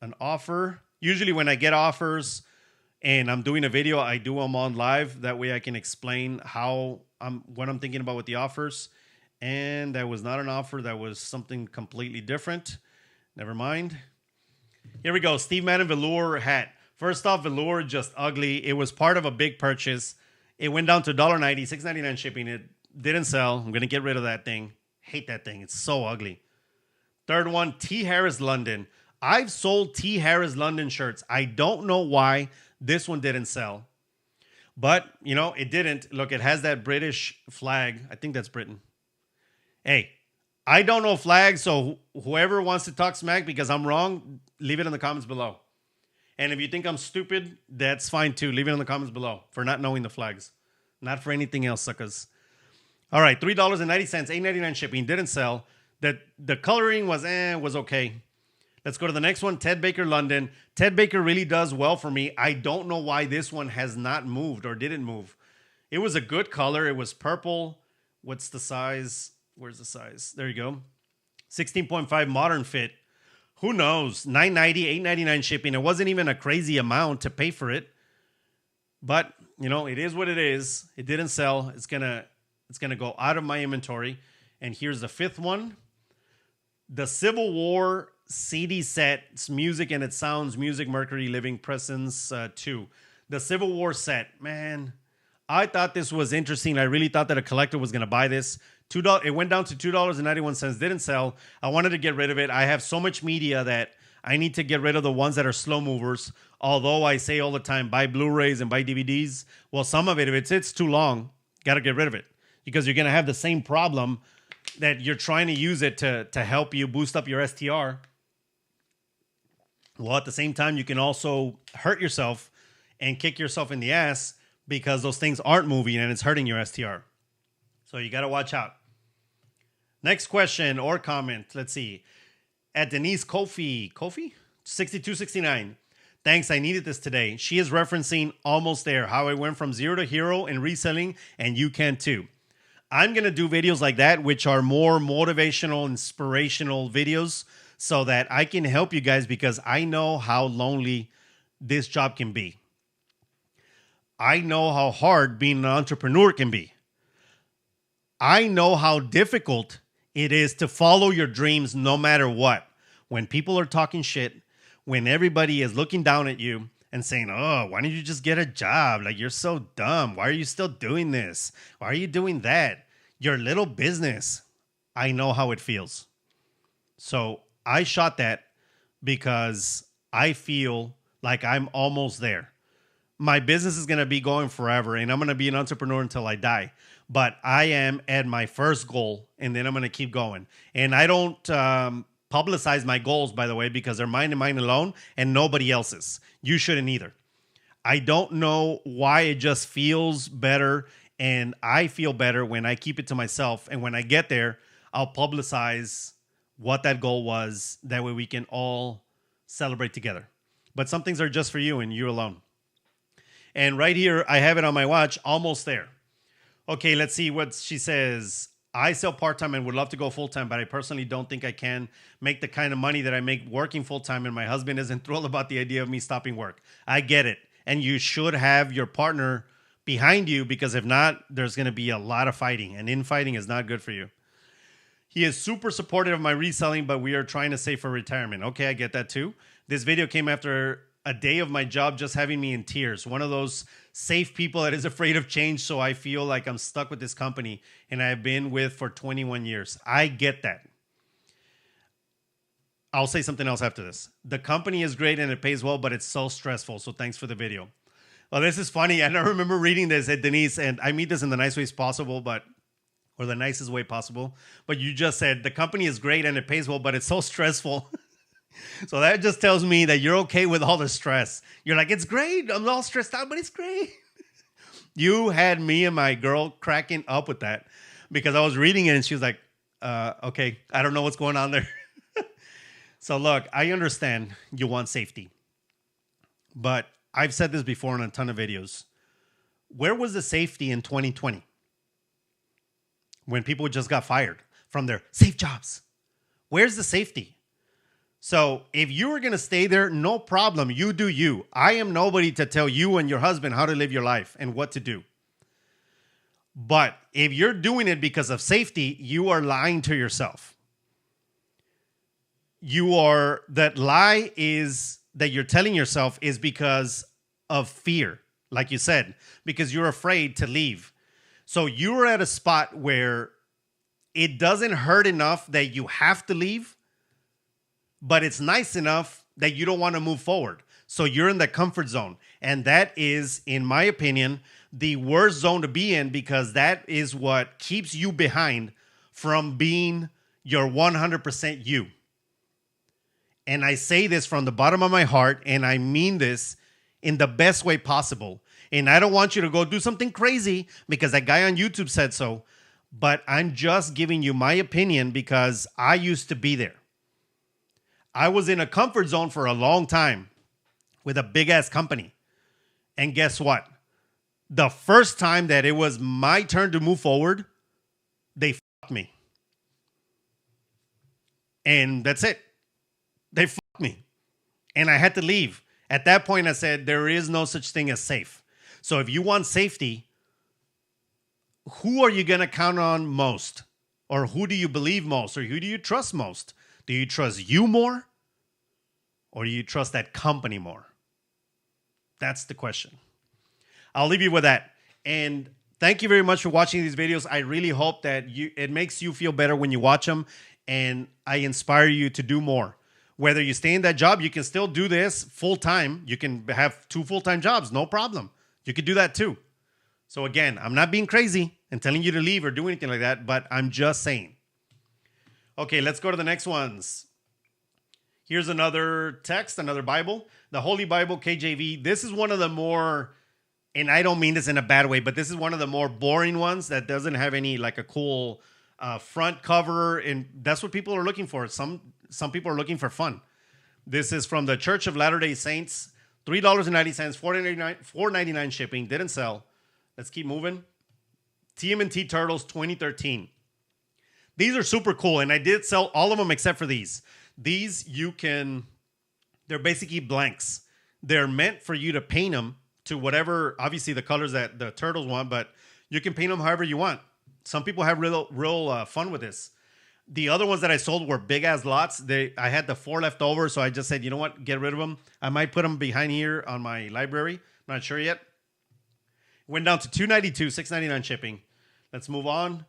an offer. Usually when I get offers and I'm doing a video, I do them on live. That way I can explain what I'm thinking about with the offers. And that was not an offer. That was something completely different. Never mind. Here we go. Steve Madden velour hat. First off, velour, just ugly. It was part of a big purchase. It went down to $1.90, $6.99 shipping. It didn't sell. I'm going to get rid of that thing. Hate that thing. It's so ugly. Third one, T. Harris London. I've sold T. Harris London shirts. I don't know why this one didn't sell. But, it didn't. Look, it has that British flag. I think that's Britain. Hey, I don't know flags, so whoever wants to talk smack because I'm wrong, leave it in the comments below. And if you think I'm stupid, that's fine too. Leave it in the comments below for not knowing the flags. Not for anything else, suckers. All right, $3.90, $8.99 shipping. Didn't sell. The coloring was okay. Let's go to the next one, Ted Baker London. Ted Baker really does well for me. I don't know why this one has not moved or didn't move. It was a good color. It was purple. What's the size? Where's the size? There you go. 16.5 modern fit. Who knows? $9.90, $8.99 shipping. It wasn't even a crazy amount to pay for it. But, it is what it is. It didn't sell. It's gonna go out of my inventory. And here's the fifth one. The Civil War CD set. It's music and it sounds. Music Mercury Living Presence 2. The Civil War set. Man, I thought this was interesting. I really thought that a collector was going to buy this. $2. It went down to $2.91. Didn't sell. I wanted to get rid of it. I have so much media that I need to get rid of the ones that are slow movers. Although I say all the time, buy Blu-rays and buy DVDs. Well, some of it, if it sits too long, got to get rid of it. Because you're going to have the same problem that you're trying to use it to help you boost up your STR. Well, at the same time, you can also hurt yourself and kick yourself in the ass because those things aren't moving and it's hurting your STR. So you got to watch out. Next question or comment. Let's see. At Denise Kofi 6269. Thanks, I needed this today. She is referencing Almost There, how I went from zero to hero in reselling, and you can too. I'm going to do videos like that, which are more motivational, inspirational videos so that I can help you guys because I know how lonely this job can be. I know how hard being an entrepreneur can be. I know how difficult it is to follow your dreams no matter what. When people are talking shit, when everybody is looking down at you and saying, oh, why don't you just get a job? Like, you're so dumb. Why are you still doing this? Why are you doing that? Your little business. I know how it feels. So I shot that because I feel like I'm almost there. My business is going to be going forever and I'm going to be an entrepreneur until I die. But I am at my first goal and then I'm going to keep going. And I don't publicize my goals, by the way, because they're mine and mine alone and nobody else's. You shouldn't either. I don't know why it just feels better. And I feel better when I keep it to myself. And when I get there, I'll publicize what that goal was. That way we can all celebrate together. But some things are just for you and you alone. And right here, I have it on my watch, Almost There. Okay, let's see what she says. I sell part-time and would love to go full-time, but I personally don't think I can make the kind of money that I make working full-time, and my husband isn't thrilled about the idea of me stopping work. I get it. And you should have your partner behind you, because if not, there's going to be a lot of fighting, and infighting is not good for you. He is super supportive of my reselling, but we are trying to save for retirement. Okay, I get that too. This video came after a day of my job just having me in tears. One of those safe people that is afraid of change, so I feel like I'm stuck with this company and I've been with for 21 years. I get that. I'll say something else after this. The company is great and it pays well, but it's so stressful. So thanks for the video. Well, this is funny. And I remember reading this at Denise, and I mean this in the nice ways possible, or the nicest way possible. But you just said the company is great and it pays well, but it's so stressful. So that just tells me that you're okay with all the stress. You're like, it's great. I'm all stressed out, but it's great. You had me and my girl cracking up with that because I was reading it and she was like, okay, I don't know what's going on there. So look, I understand you want safety, but I've said this before in a ton of videos. Where was the safety in 2020 when people just got fired from their safe jobs? Where's the safety? So if you were going to stay there, no problem. You do you. I am nobody to tell you and your husband how to live your life and what to do. But if you're doing it because of safety, you are lying to yourself. That lie is that you're telling yourself is because of fear, like you said, because you're afraid to leave. So you're at a spot where it doesn't hurt enough that you have to leave, but it's nice enough that you don't want to move forward. So you're in the comfort zone. And that is, in my opinion, the worst zone to be in because that is what keeps you behind from being your 100% you. And I say this from the bottom of my heart, and I mean this in the best way possible. And I don't want you to go do something crazy because that guy on YouTube said so, but I'm just giving you my opinion because I used to be there. I was in a comfort zone for a long time with a big ass company. And guess what? The first time that it was my turn to move forward, they fucked me. And that's it. They fucked me. And I had to leave. At that point, I said, there is no such thing as safe. So if you want safety, who are you going to count on most? Or who do you believe most? Or who do you trust most? Do you trust you more? Or do you trust that company more? That's the question. I'll leave you with that. And thank you very much for watching these videos. I really hope that it makes you feel better when you watch them. And I inspire you to do more. Whether you stay in that job, you can still do this full time. You can have 2 full-time jobs, no problem. You could do that too. So again, I'm not being crazy and telling you to leave or do anything like that, but I'm just saying. Okay, let's go to the next ones. Here's another text, another Bible. The Holy Bible, KJV. This is one of the more, and I don't mean this in a bad way, but this is one of the more boring ones that doesn't have any like a cool front cover. And that's what people are looking for. Some people are looking for fun. This is from the Church of Latter-day Saints. $3.90, $4.99 shipping. Didn't sell. Let's keep moving. TMNT Turtles 2013. These are super cool, and I did sell all of them except for these. These they're basically blanks. They're meant for you to paint them to whatever, obviously the colors that the turtles want, but you can paint them however you want. Some people have real fun with this. The other ones that I sold were big ass lots. I had the 4 left over, so I just said, you know what, get rid of them. I might put them behind here on my library. I'm not sure yet. Went down to $2.92, $6.99 shipping. Let's move on.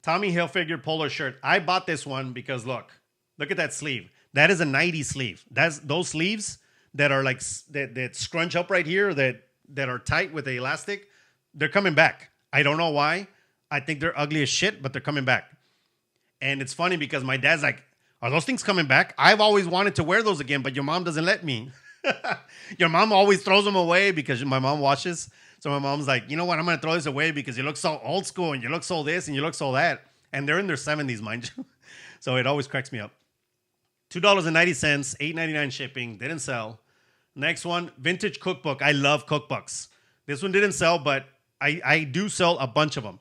Tommy Hilfiger polo shirt. I bought this one because look at that sleeve. That is a 90s sleeve. That's those sleeves that are like that scrunch up right here that are tight with the elastic. They're coming back. I don't know why. I think they're ugly as shit, but they're coming back. And it's funny because my dad's like, are those things coming back? I've always wanted to wear those again, but your mom doesn't let me. Your mom always throws them away because my mom washes. So my mom's like, you know what? I'm going to throw this away because you look so old school and you look so this and you look so that. And they're in their 70s, mind you. So it always cracks me up. $2.90, $8.99 shipping. Didn't sell. Next one, vintage cookbook. I love cookbooks. This one didn't sell, but I do sell a bunch of them.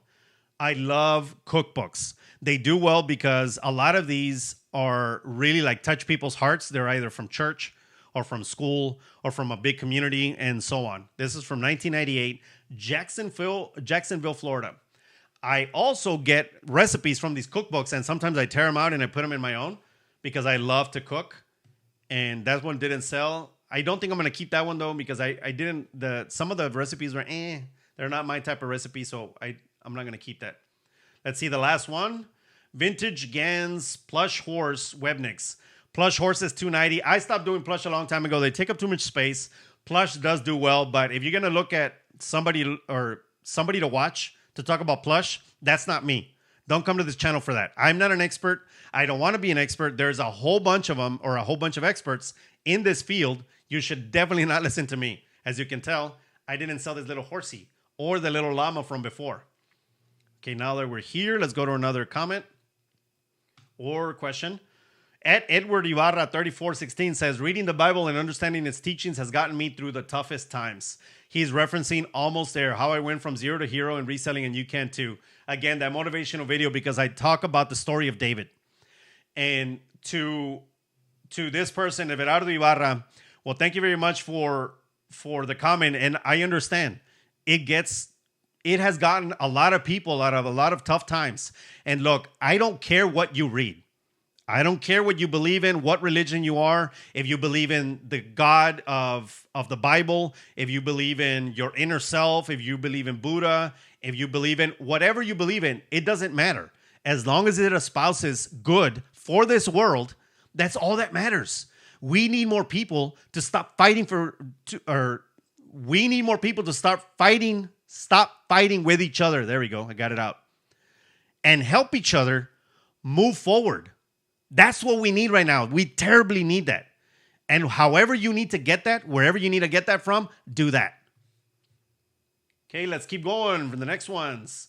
I love cookbooks. They do well because a lot of these are really like touch people's hearts. They're either from church or from school or from a big community and so on. This is from 1998, Jacksonville, Florida. I also get recipes from these cookbooks, and sometimes I tear them out and I put them in my own because I love to cook. And that one didn't sell. I don't think I'm going to keep that one though because some of the recipes were they're not my type of recipe, so I'm not going to keep that. Let's see the last one. Vintage Gans Plush Horse Webnicks. Plush Horse is $2.90. I stopped doing plush a long time ago. They take up too much space. Plush does do well, but if you're going to look at somebody to watch to talk about plush, that's not me. Don't come to this channel for that. I'm not an expert. I don't want to be an expert. There's a whole bunch of them, or a whole bunch of experts in this field. You should definitely not listen to me. As you can tell, I didn't sell this little horsey or the little llama from before. Okay, now that we're here, let's go to another comment or question. At Edward Ibarra 3416 says, reading the Bible and understanding its teachings has gotten me through the toughest times. He's referencing Almost There, how I went from zero to hero in reselling, and you can too. Again, that motivational video, because I talk about the story of David. And to this person, Everardo Ibarra, well, thank you very much for the comment. And I understand it has gotten a lot of people out of a lot of tough times. And look, I don't care what you read. I don't care what you believe in, what religion you are. If you believe in the God of the Bible, if you believe in your inner self, if you believe in Buddha, if you believe in whatever you believe in, it doesn't matter. As long as it espouses good for this world, that's all that matters. We need more people to stop fighting we need more people to stop fighting with each other. There we go. I got it out. And help each other move forward. That's what we need right now. We terribly need that. And however you need to get that, wherever you need to get that from, do that. Okay, let's keep going for the next ones.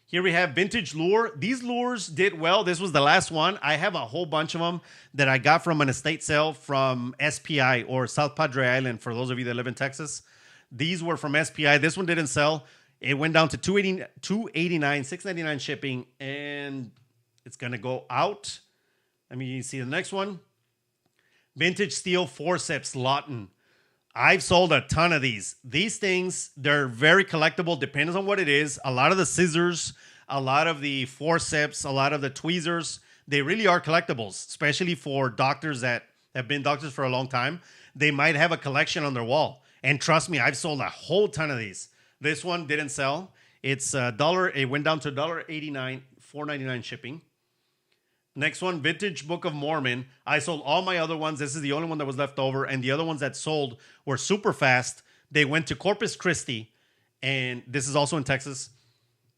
Here we have vintage lure. These lures did well. This was the last one. I have a whole bunch of them that I got from an estate sale from SPI, or South Padre Island, for those of you that live in Texas. These were from SPI. This one didn't sell. It went down to $289, $699 shipping, and it's going to go out. Let me see the next one. Vintage steel forceps Lawton. I've sold a ton of these. These things, they're very collectible. Depends on what it is. A lot of the scissors, a lot of the forceps, a lot of the tweezers, they really are collectibles, especially for doctors that have been doctors for a long time. They might have a collection on their wall. And trust me, I've sold a whole ton of these. This one didn't sell. It's $1. It went down to $1.89, $4.99 shipping. Next one, Vintage Book of Mormon. I sold all my other ones. This is the only one that was left over. And the other ones that sold were super fast. They went to Corpus Christi. And this is also in Texas.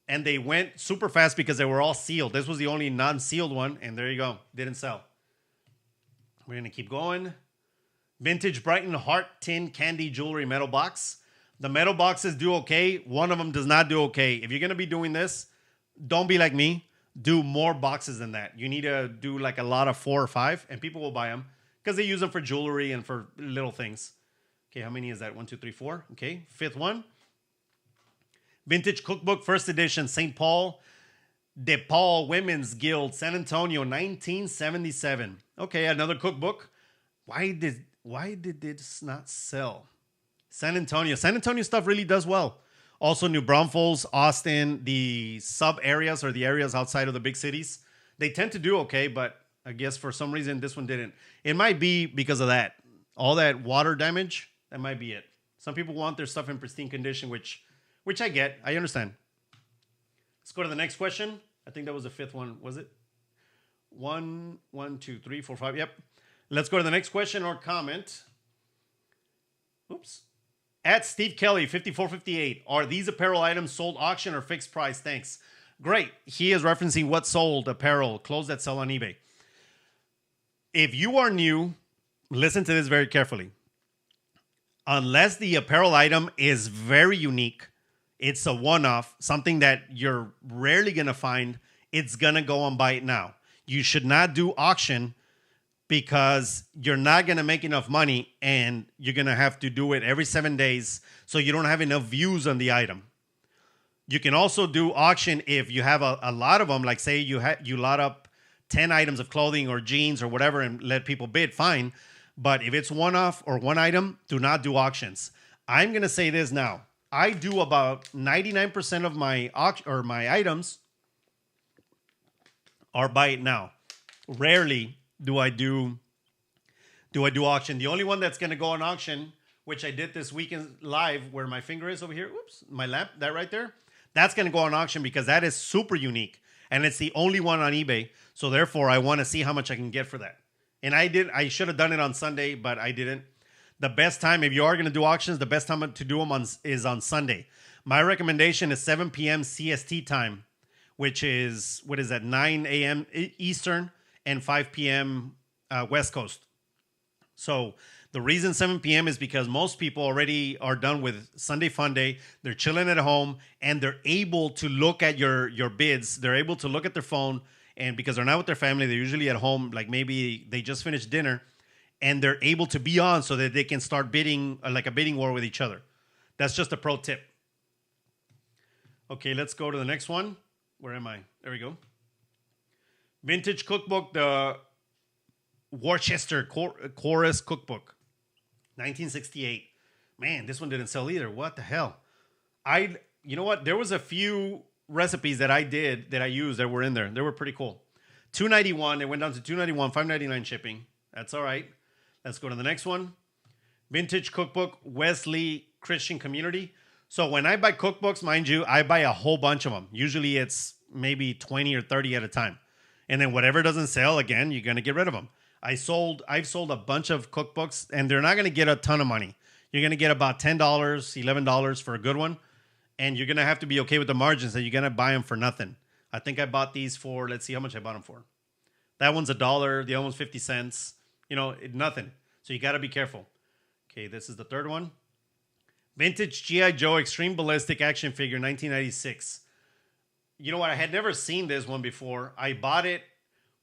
And they went super fast because they were all sealed. This was the only non-sealed one. And there you go. Didn't sell. We're going to keep going. Vintage Brighton Heart Tin Candy Jewelry Metal Box. The metal boxes do okay. One of them does not do okay. If you're going to be doing this, don't be like me. Do more boxes than that. You need to do like a lot of 4 or 5, and people will buy them because they use them for jewelry and for little things. Okay, how many is that? 1, 2, 3, 4. Okay, fifth one. Vintage Cookbook, first edition, St. Paul de Paul Women's Guild, San Antonio, 1977. Okay, another cookbook. Why did this not sell? San Antonio stuff really does well. Also, New Braunfels, Austin, the sub areas or the areas outside of the big cities, they tend to do okay, but I guess for some reason this one didn't. It might be because of that. All that water damage, that might be it. Some people want their stuff in pristine condition, which I get. I understand. Let's go to the next question. I think that was the fifth one. Was it? 1, 2, 3, 4, 5. Yep. Let's go to the next question or comment. Oops. At Steve Kelly, 5458. Are these apparel items sold auction or fixed price? Thanks. Great. He is referencing what sold apparel, clothes that sell on eBay. If you are new, listen to this very carefully. Unless the apparel item is very unique, it's a one-off, something that you're rarely going to find, it's going to go on Buy It Now. You should not do auction because you're not going to make enough money and you're going to have to do it every 7 days so you don't have enough views on the item. You can also do auction if you have a lot of them, like say you lot up 10 items of clothing or jeans or whatever and let people bid, fine. But if it's one-off or one item, do not do auctions. I'm going to say this now. I do about 99% of my items are Buy It Now. Rarely do I do auction. The only one that's going to go on auction, which I did this weekend live where my finger is over here. Oops, my lamp, that right there. That's going to go on auction because that is super unique. And it's the only one on eBay. So therefore, I want to see how much I can get for that. And I should have done it on Sunday, but I didn't. The best time, if you are going to do auctions, the best time to do them is on Sunday. My recommendation is 7 p.m. CST time, which is, what is that, 9 a.m. Eastern and 5 p.m. West Coast. So the reason 7 p.m. is because most people already are done with Sunday Fun Day. They're chilling at home and they're able to look at your bids. They're able to look at their phone, and because they're not with their family, they're usually at home. Like maybe they just finished dinner and they're able to be on so that they can start bidding, like a bidding war with each other. That's just a pro tip. Okay, let's go to the next one. Where am I? There we go. Vintage cookbook, the Worcester Chorus Cookbook, 1968. Man, this one didn't sell either. What the hell? You know what? There was a few recipes that I used that were in there. They were pretty cool. $2.91. It went down to $2.91, $5.99 shipping. That's all right. Let's go to the next one. Vintage cookbook, Wesley Christian Community. So when I buy cookbooks, mind you, I buy a whole bunch of them. Usually it's maybe 20 or 30 at a time. And then whatever doesn't sell, again, you're going to get rid of them. I've sold a bunch of cookbooks, and they're not going to get a ton of money. You're going to get about $10, $11 for a good one. And you're going to have to be okay with the margins that you're going to buy them for nothing. I think I bought these for, let's see how much I bought them for. That one's $1. The other one's 50 cents. You know, nothing. So you got to be careful. Okay, this is the third one. Vintage G.I. Joe Extreme Ballistic Action Figure, 1996. You know what? I had never seen this one before. I bought it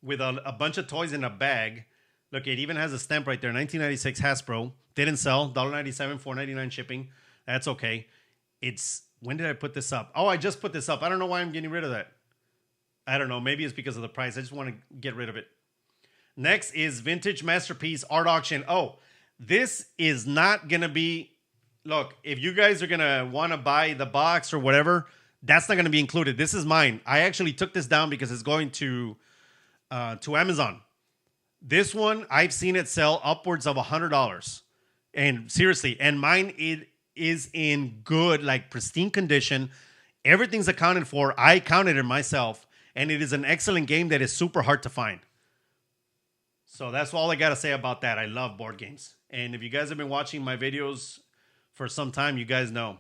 with a bunch of toys in a bag. Look, it even has a stamp right there. 1996 Hasbro. Didn't sell. $1.97, $4.99 shipping. That's okay. When did I put this up? Oh, I just put this up. I don't know why I'm getting rid of that. I don't know. Maybe it's because of the price. I just want to get rid of it. Next is Vintage Masterpiece Art Auction. Oh, this is not going to be... Look, if you guys are going to want to buy the box or whatever, that's not going to be included. This is mine. I actually took this down because it's going to Amazon. This one, I've seen it sell upwards of $100. And seriously, and mine, it is in good, like pristine condition. Everything's accounted for. I counted it myself. And it is an excellent game that is super hard to find. So that's all I got to say about that. I love board games. And if you guys have been watching my videos for some time, you guys know.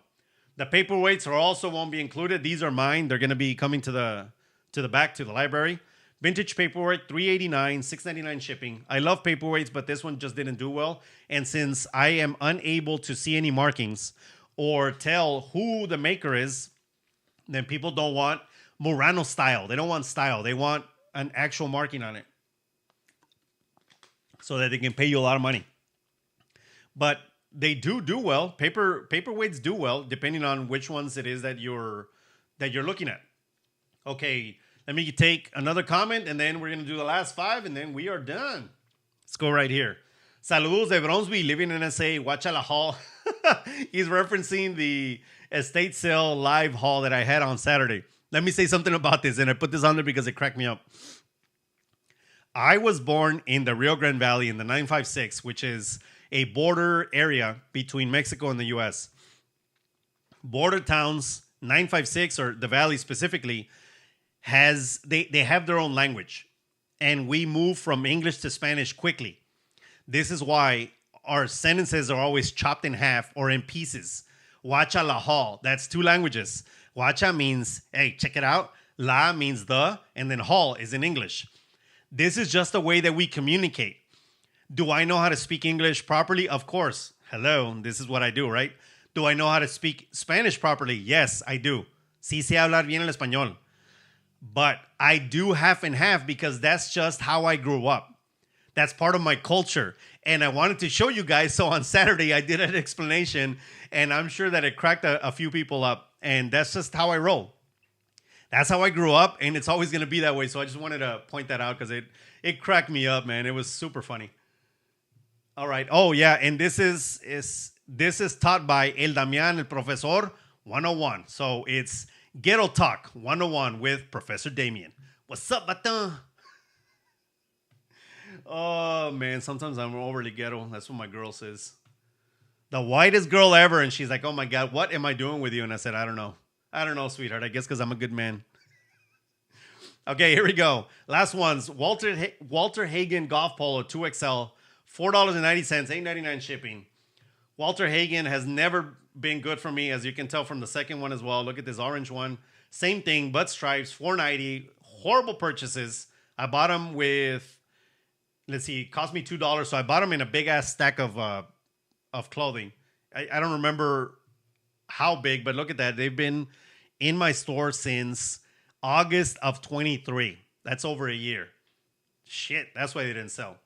The paperweights also won't be included. These are mine. They're going to be coming to the back, to the library. Vintage paperweight, $3.89, $6.99 shipping. I love paperweights, but this one just didn't do well. And since I am unable to see any markings or tell who the maker is, then people don't want Murano style. They don't want style. They want an actual marking on it so that they can pay you a lot of money. But they do well. Paperweights do well, depending on which ones it is that you're looking at. Okay, let me take another comment, and then we're going to do the last 5, and then we are done. Let's go right here. Saludos de Bronzeville, living in SA, Huachala Hall. He's referencing the estate sale live haul that I had on Saturday. Let me say something about this, and I put this on there because it cracked me up. I was born in the Rio Grande Valley in the 956, which is a border area between Mexico and the U.S. Border towns, 956, or the valley specifically, they have their own language. And we move from English to Spanish quickly. This is why our sentences are always chopped in half or in pieces. Huacha la hall. That's 2 languages. Huacha means, hey, check it out. La means the, and then hall is in English. This is just a way that we communicate. Do I know how to speak English properly? Of course. Hello, this is what I do, right? Do I know how to speak Spanish properly? Yes, I do. Sí sé hablar bien el español. But I do half and half because that's just how I grew up. That's part of my culture. And I wanted to show you guys. So on Saturday, I did an explanation, and I'm sure that it cracked a few people up. And that's just how I roll. That's how I grew up, and it's always going to be that way. So I just wanted to point that out because it cracked me up, man. It was super funny. All right. Oh, yeah. And this is taught by El Damián, El Profesor 101. So it's Ghetto Talk 101 with Professor Damien. What's up, Baton? Oh, man. Sometimes I'm overly ghetto. That's what my girl says. The whitest girl ever. And she's like, oh, my God, what am I doing with you? And I said, I don't know. I don't know, sweetheart. I guess because I'm a good man. Okay, here we go. Last ones. Walter Hagen Golf Polo 2XL. $4.90, $8.99 shipping. Walter Hagen has never been good for me, as you can tell from the second one as well. Look at this orange one. Same thing, but stripes, $4.90. Horrible purchases. I bought them with, let's see, it cost me $2. So I bought them in a big ass stack of clothing. I don't remember how big, but look at that. They've been in my store since August of 23. That's over a year. Shit, that's why they didn't sell.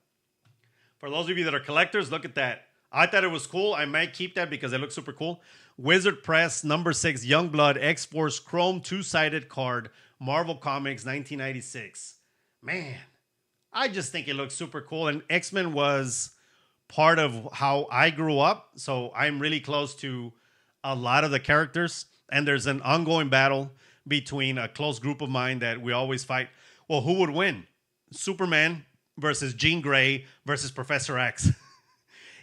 For those of you that are collectors, look at that. I thought it was cool. I might keep that because it looks super cool. Wizard Press, number 6, Youngblood, X-Force, Chrome, two-sided card, Marvel Comics, 1996. Man, I just think it looks super cool. And X-Men was part of how I grew up. So I'm really close to a lot of the characters. And there's an ongoing battle between a close group of mine that we always fight. Well, who would win? Superman versus Jean Grey versus Professor X.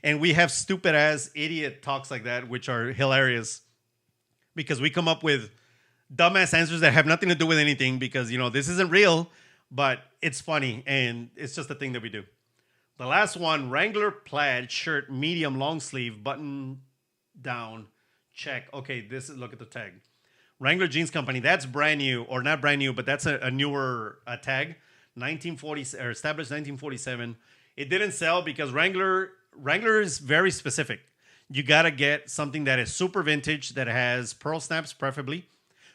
And we have stupid ass idiot talks like that, which are hilarious because we come up with dumbass answers that have nothing to do with anything because, you know, this isn't real, but it's funny and it's just a thing that we do. The last one, Wrangler plaid shirt, medium long sleeve, button down, check. Okay, this is, look at the tag. Wrangler Jeans Company, that's brand new, or not brand new, but that's a newer tag. 1940 or established 1947. It didn't sell because Wrangler is very specific. You got to get something that is super vintage, that has pearl snaps preferably,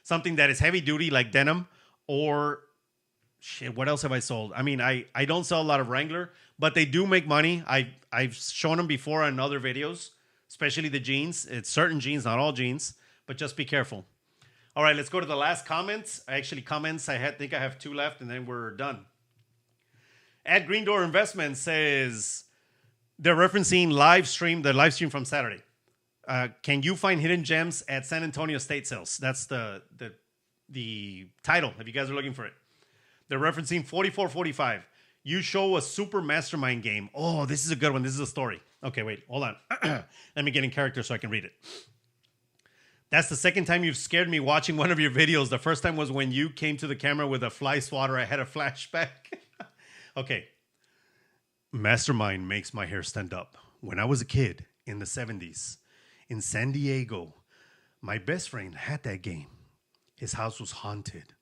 something that is heavy duty like denim, or shit, what else have I sold? I mean, I don't sell a lot of Wrangler, but they do make money. I've shown them before on other videos, especially the jeans. It's certain jeans, not all jeans, but just be careful. All right, let's go to the last comments. Comments. I think I have 2 left, and then we're done. At Green Door Investment says they're referencing the live stream from Saturday. Can you find hidden gems at San Antonio State Sales? That's the title, if you guys are looking for it. They're referencing 4445. You show a super mastermind game. Oh, this is a good one. This is a story. Okay, wait, hold on. Let me get in character so I can read it. That's the second time you've scared me watching one of your videos. The first time was when you came to the camera with a fly swatter. I had a flashback. Okay. Mastermind makes my hair stand up. When I was a kid in the 70s in San Diego, my best friend had that game. His house was haunted.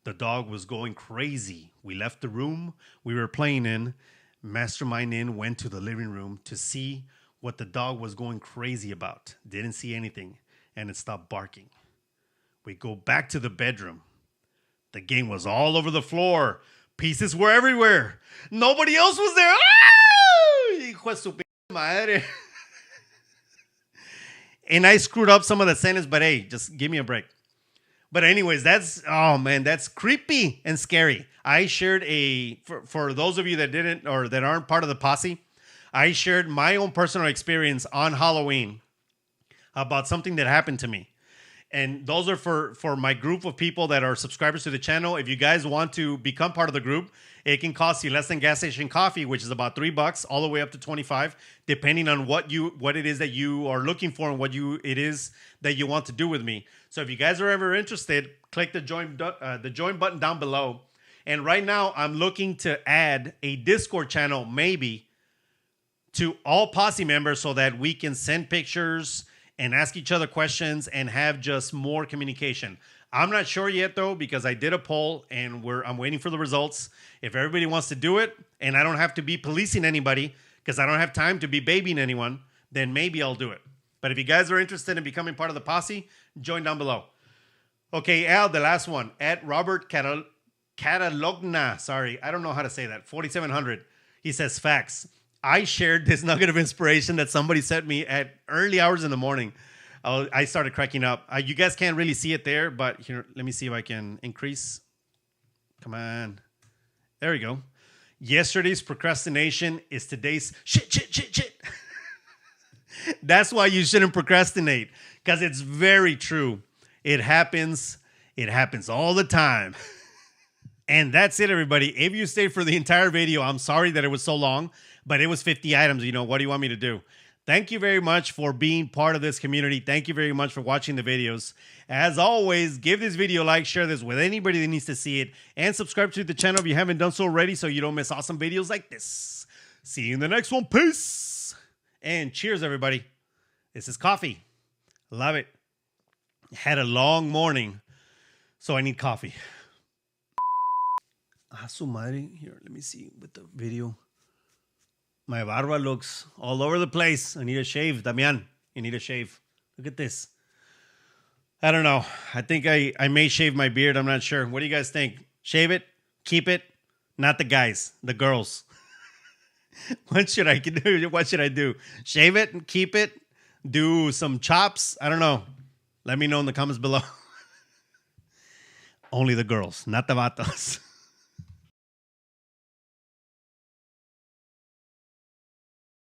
The dog was going crazy. We left the room we were playing in. Mastermind went to the living room to see what the dog was going crazy about. Didn't see anything, and it stopped barking. We go back to the bedroom. The game was all over the floor. Pieces were everywhere. Nobody else was there. ¡Ah! Hijo de su madre. And I screwed up some of the sentence, but hey, just give me a break. But anyways, that's creepy and scary. I shared for those of you that didn't or that aren't part of the posse, I shared my own personal experience on Halloween about something that happened to me. And those are for my group of people that are subscribers to the channel. If you guys want to become part of the group, it can cost you less than gas station coffee, which is about $3, all the way up to 25, depending on what it is that you are looking for and it is that you want to do with me. So if you guys are ever interested, click the join button down below. And right now, I'm looking to add a Discord channel, maybe, to all posse members so that we can send pictures and ask each other questions and have just more communication. I'm not sure yet, though, because I did a poll and I'm waiting for the results. If everybody wants to do it and I don't have to be policing anybody because I don't have time to be babying anyone, then maybe I'll do it. But if you guys are interested in becoming part of the posse, join down below. Okay, Al, the last one. At Robert Catalogna. Sorry, I don't know how to say that. 4700. He says, facts. I shared this nugget of inspiration that somebody sent me at early hours in the morning. I started cracking up. You guys can't really see it there, but here, let me see if I can increase. Come on. There we go. Yesterday's procrastination is today's shit. That's why you shouldn't procrastinate, because it's very true. It happens. It happens all the time. And that's it, everybody. If you stayed for the entire video, I'm sorry that it was so long, but it was 50 items. You know, what do you want me to do? Thank you very much for being part of this community. Thank you very much for watching the videos. As always, give this video a like, share this with anybody that needs to see it, and subscribe to the channel if you haven't done so already so you don't miss awesome videos like this. See you in the next one. Peace. And cheers, everybody. This is coffee. Love it. Had a long morning. So I need coffee. Ah, su madre. Here, let me see with the video. My barba looks all over the place. I need a shave, Damian. You need a shave. Look at this. I don't know. I think I may shave my beard. I'm not sure. What do you guys think? Shave it? Keep it? Not the guys, the girls. What should I do? What should I do? Shave it and keep it? Do some chops? I don't know. Let me know in the comments below. Only the girls, not the vatos.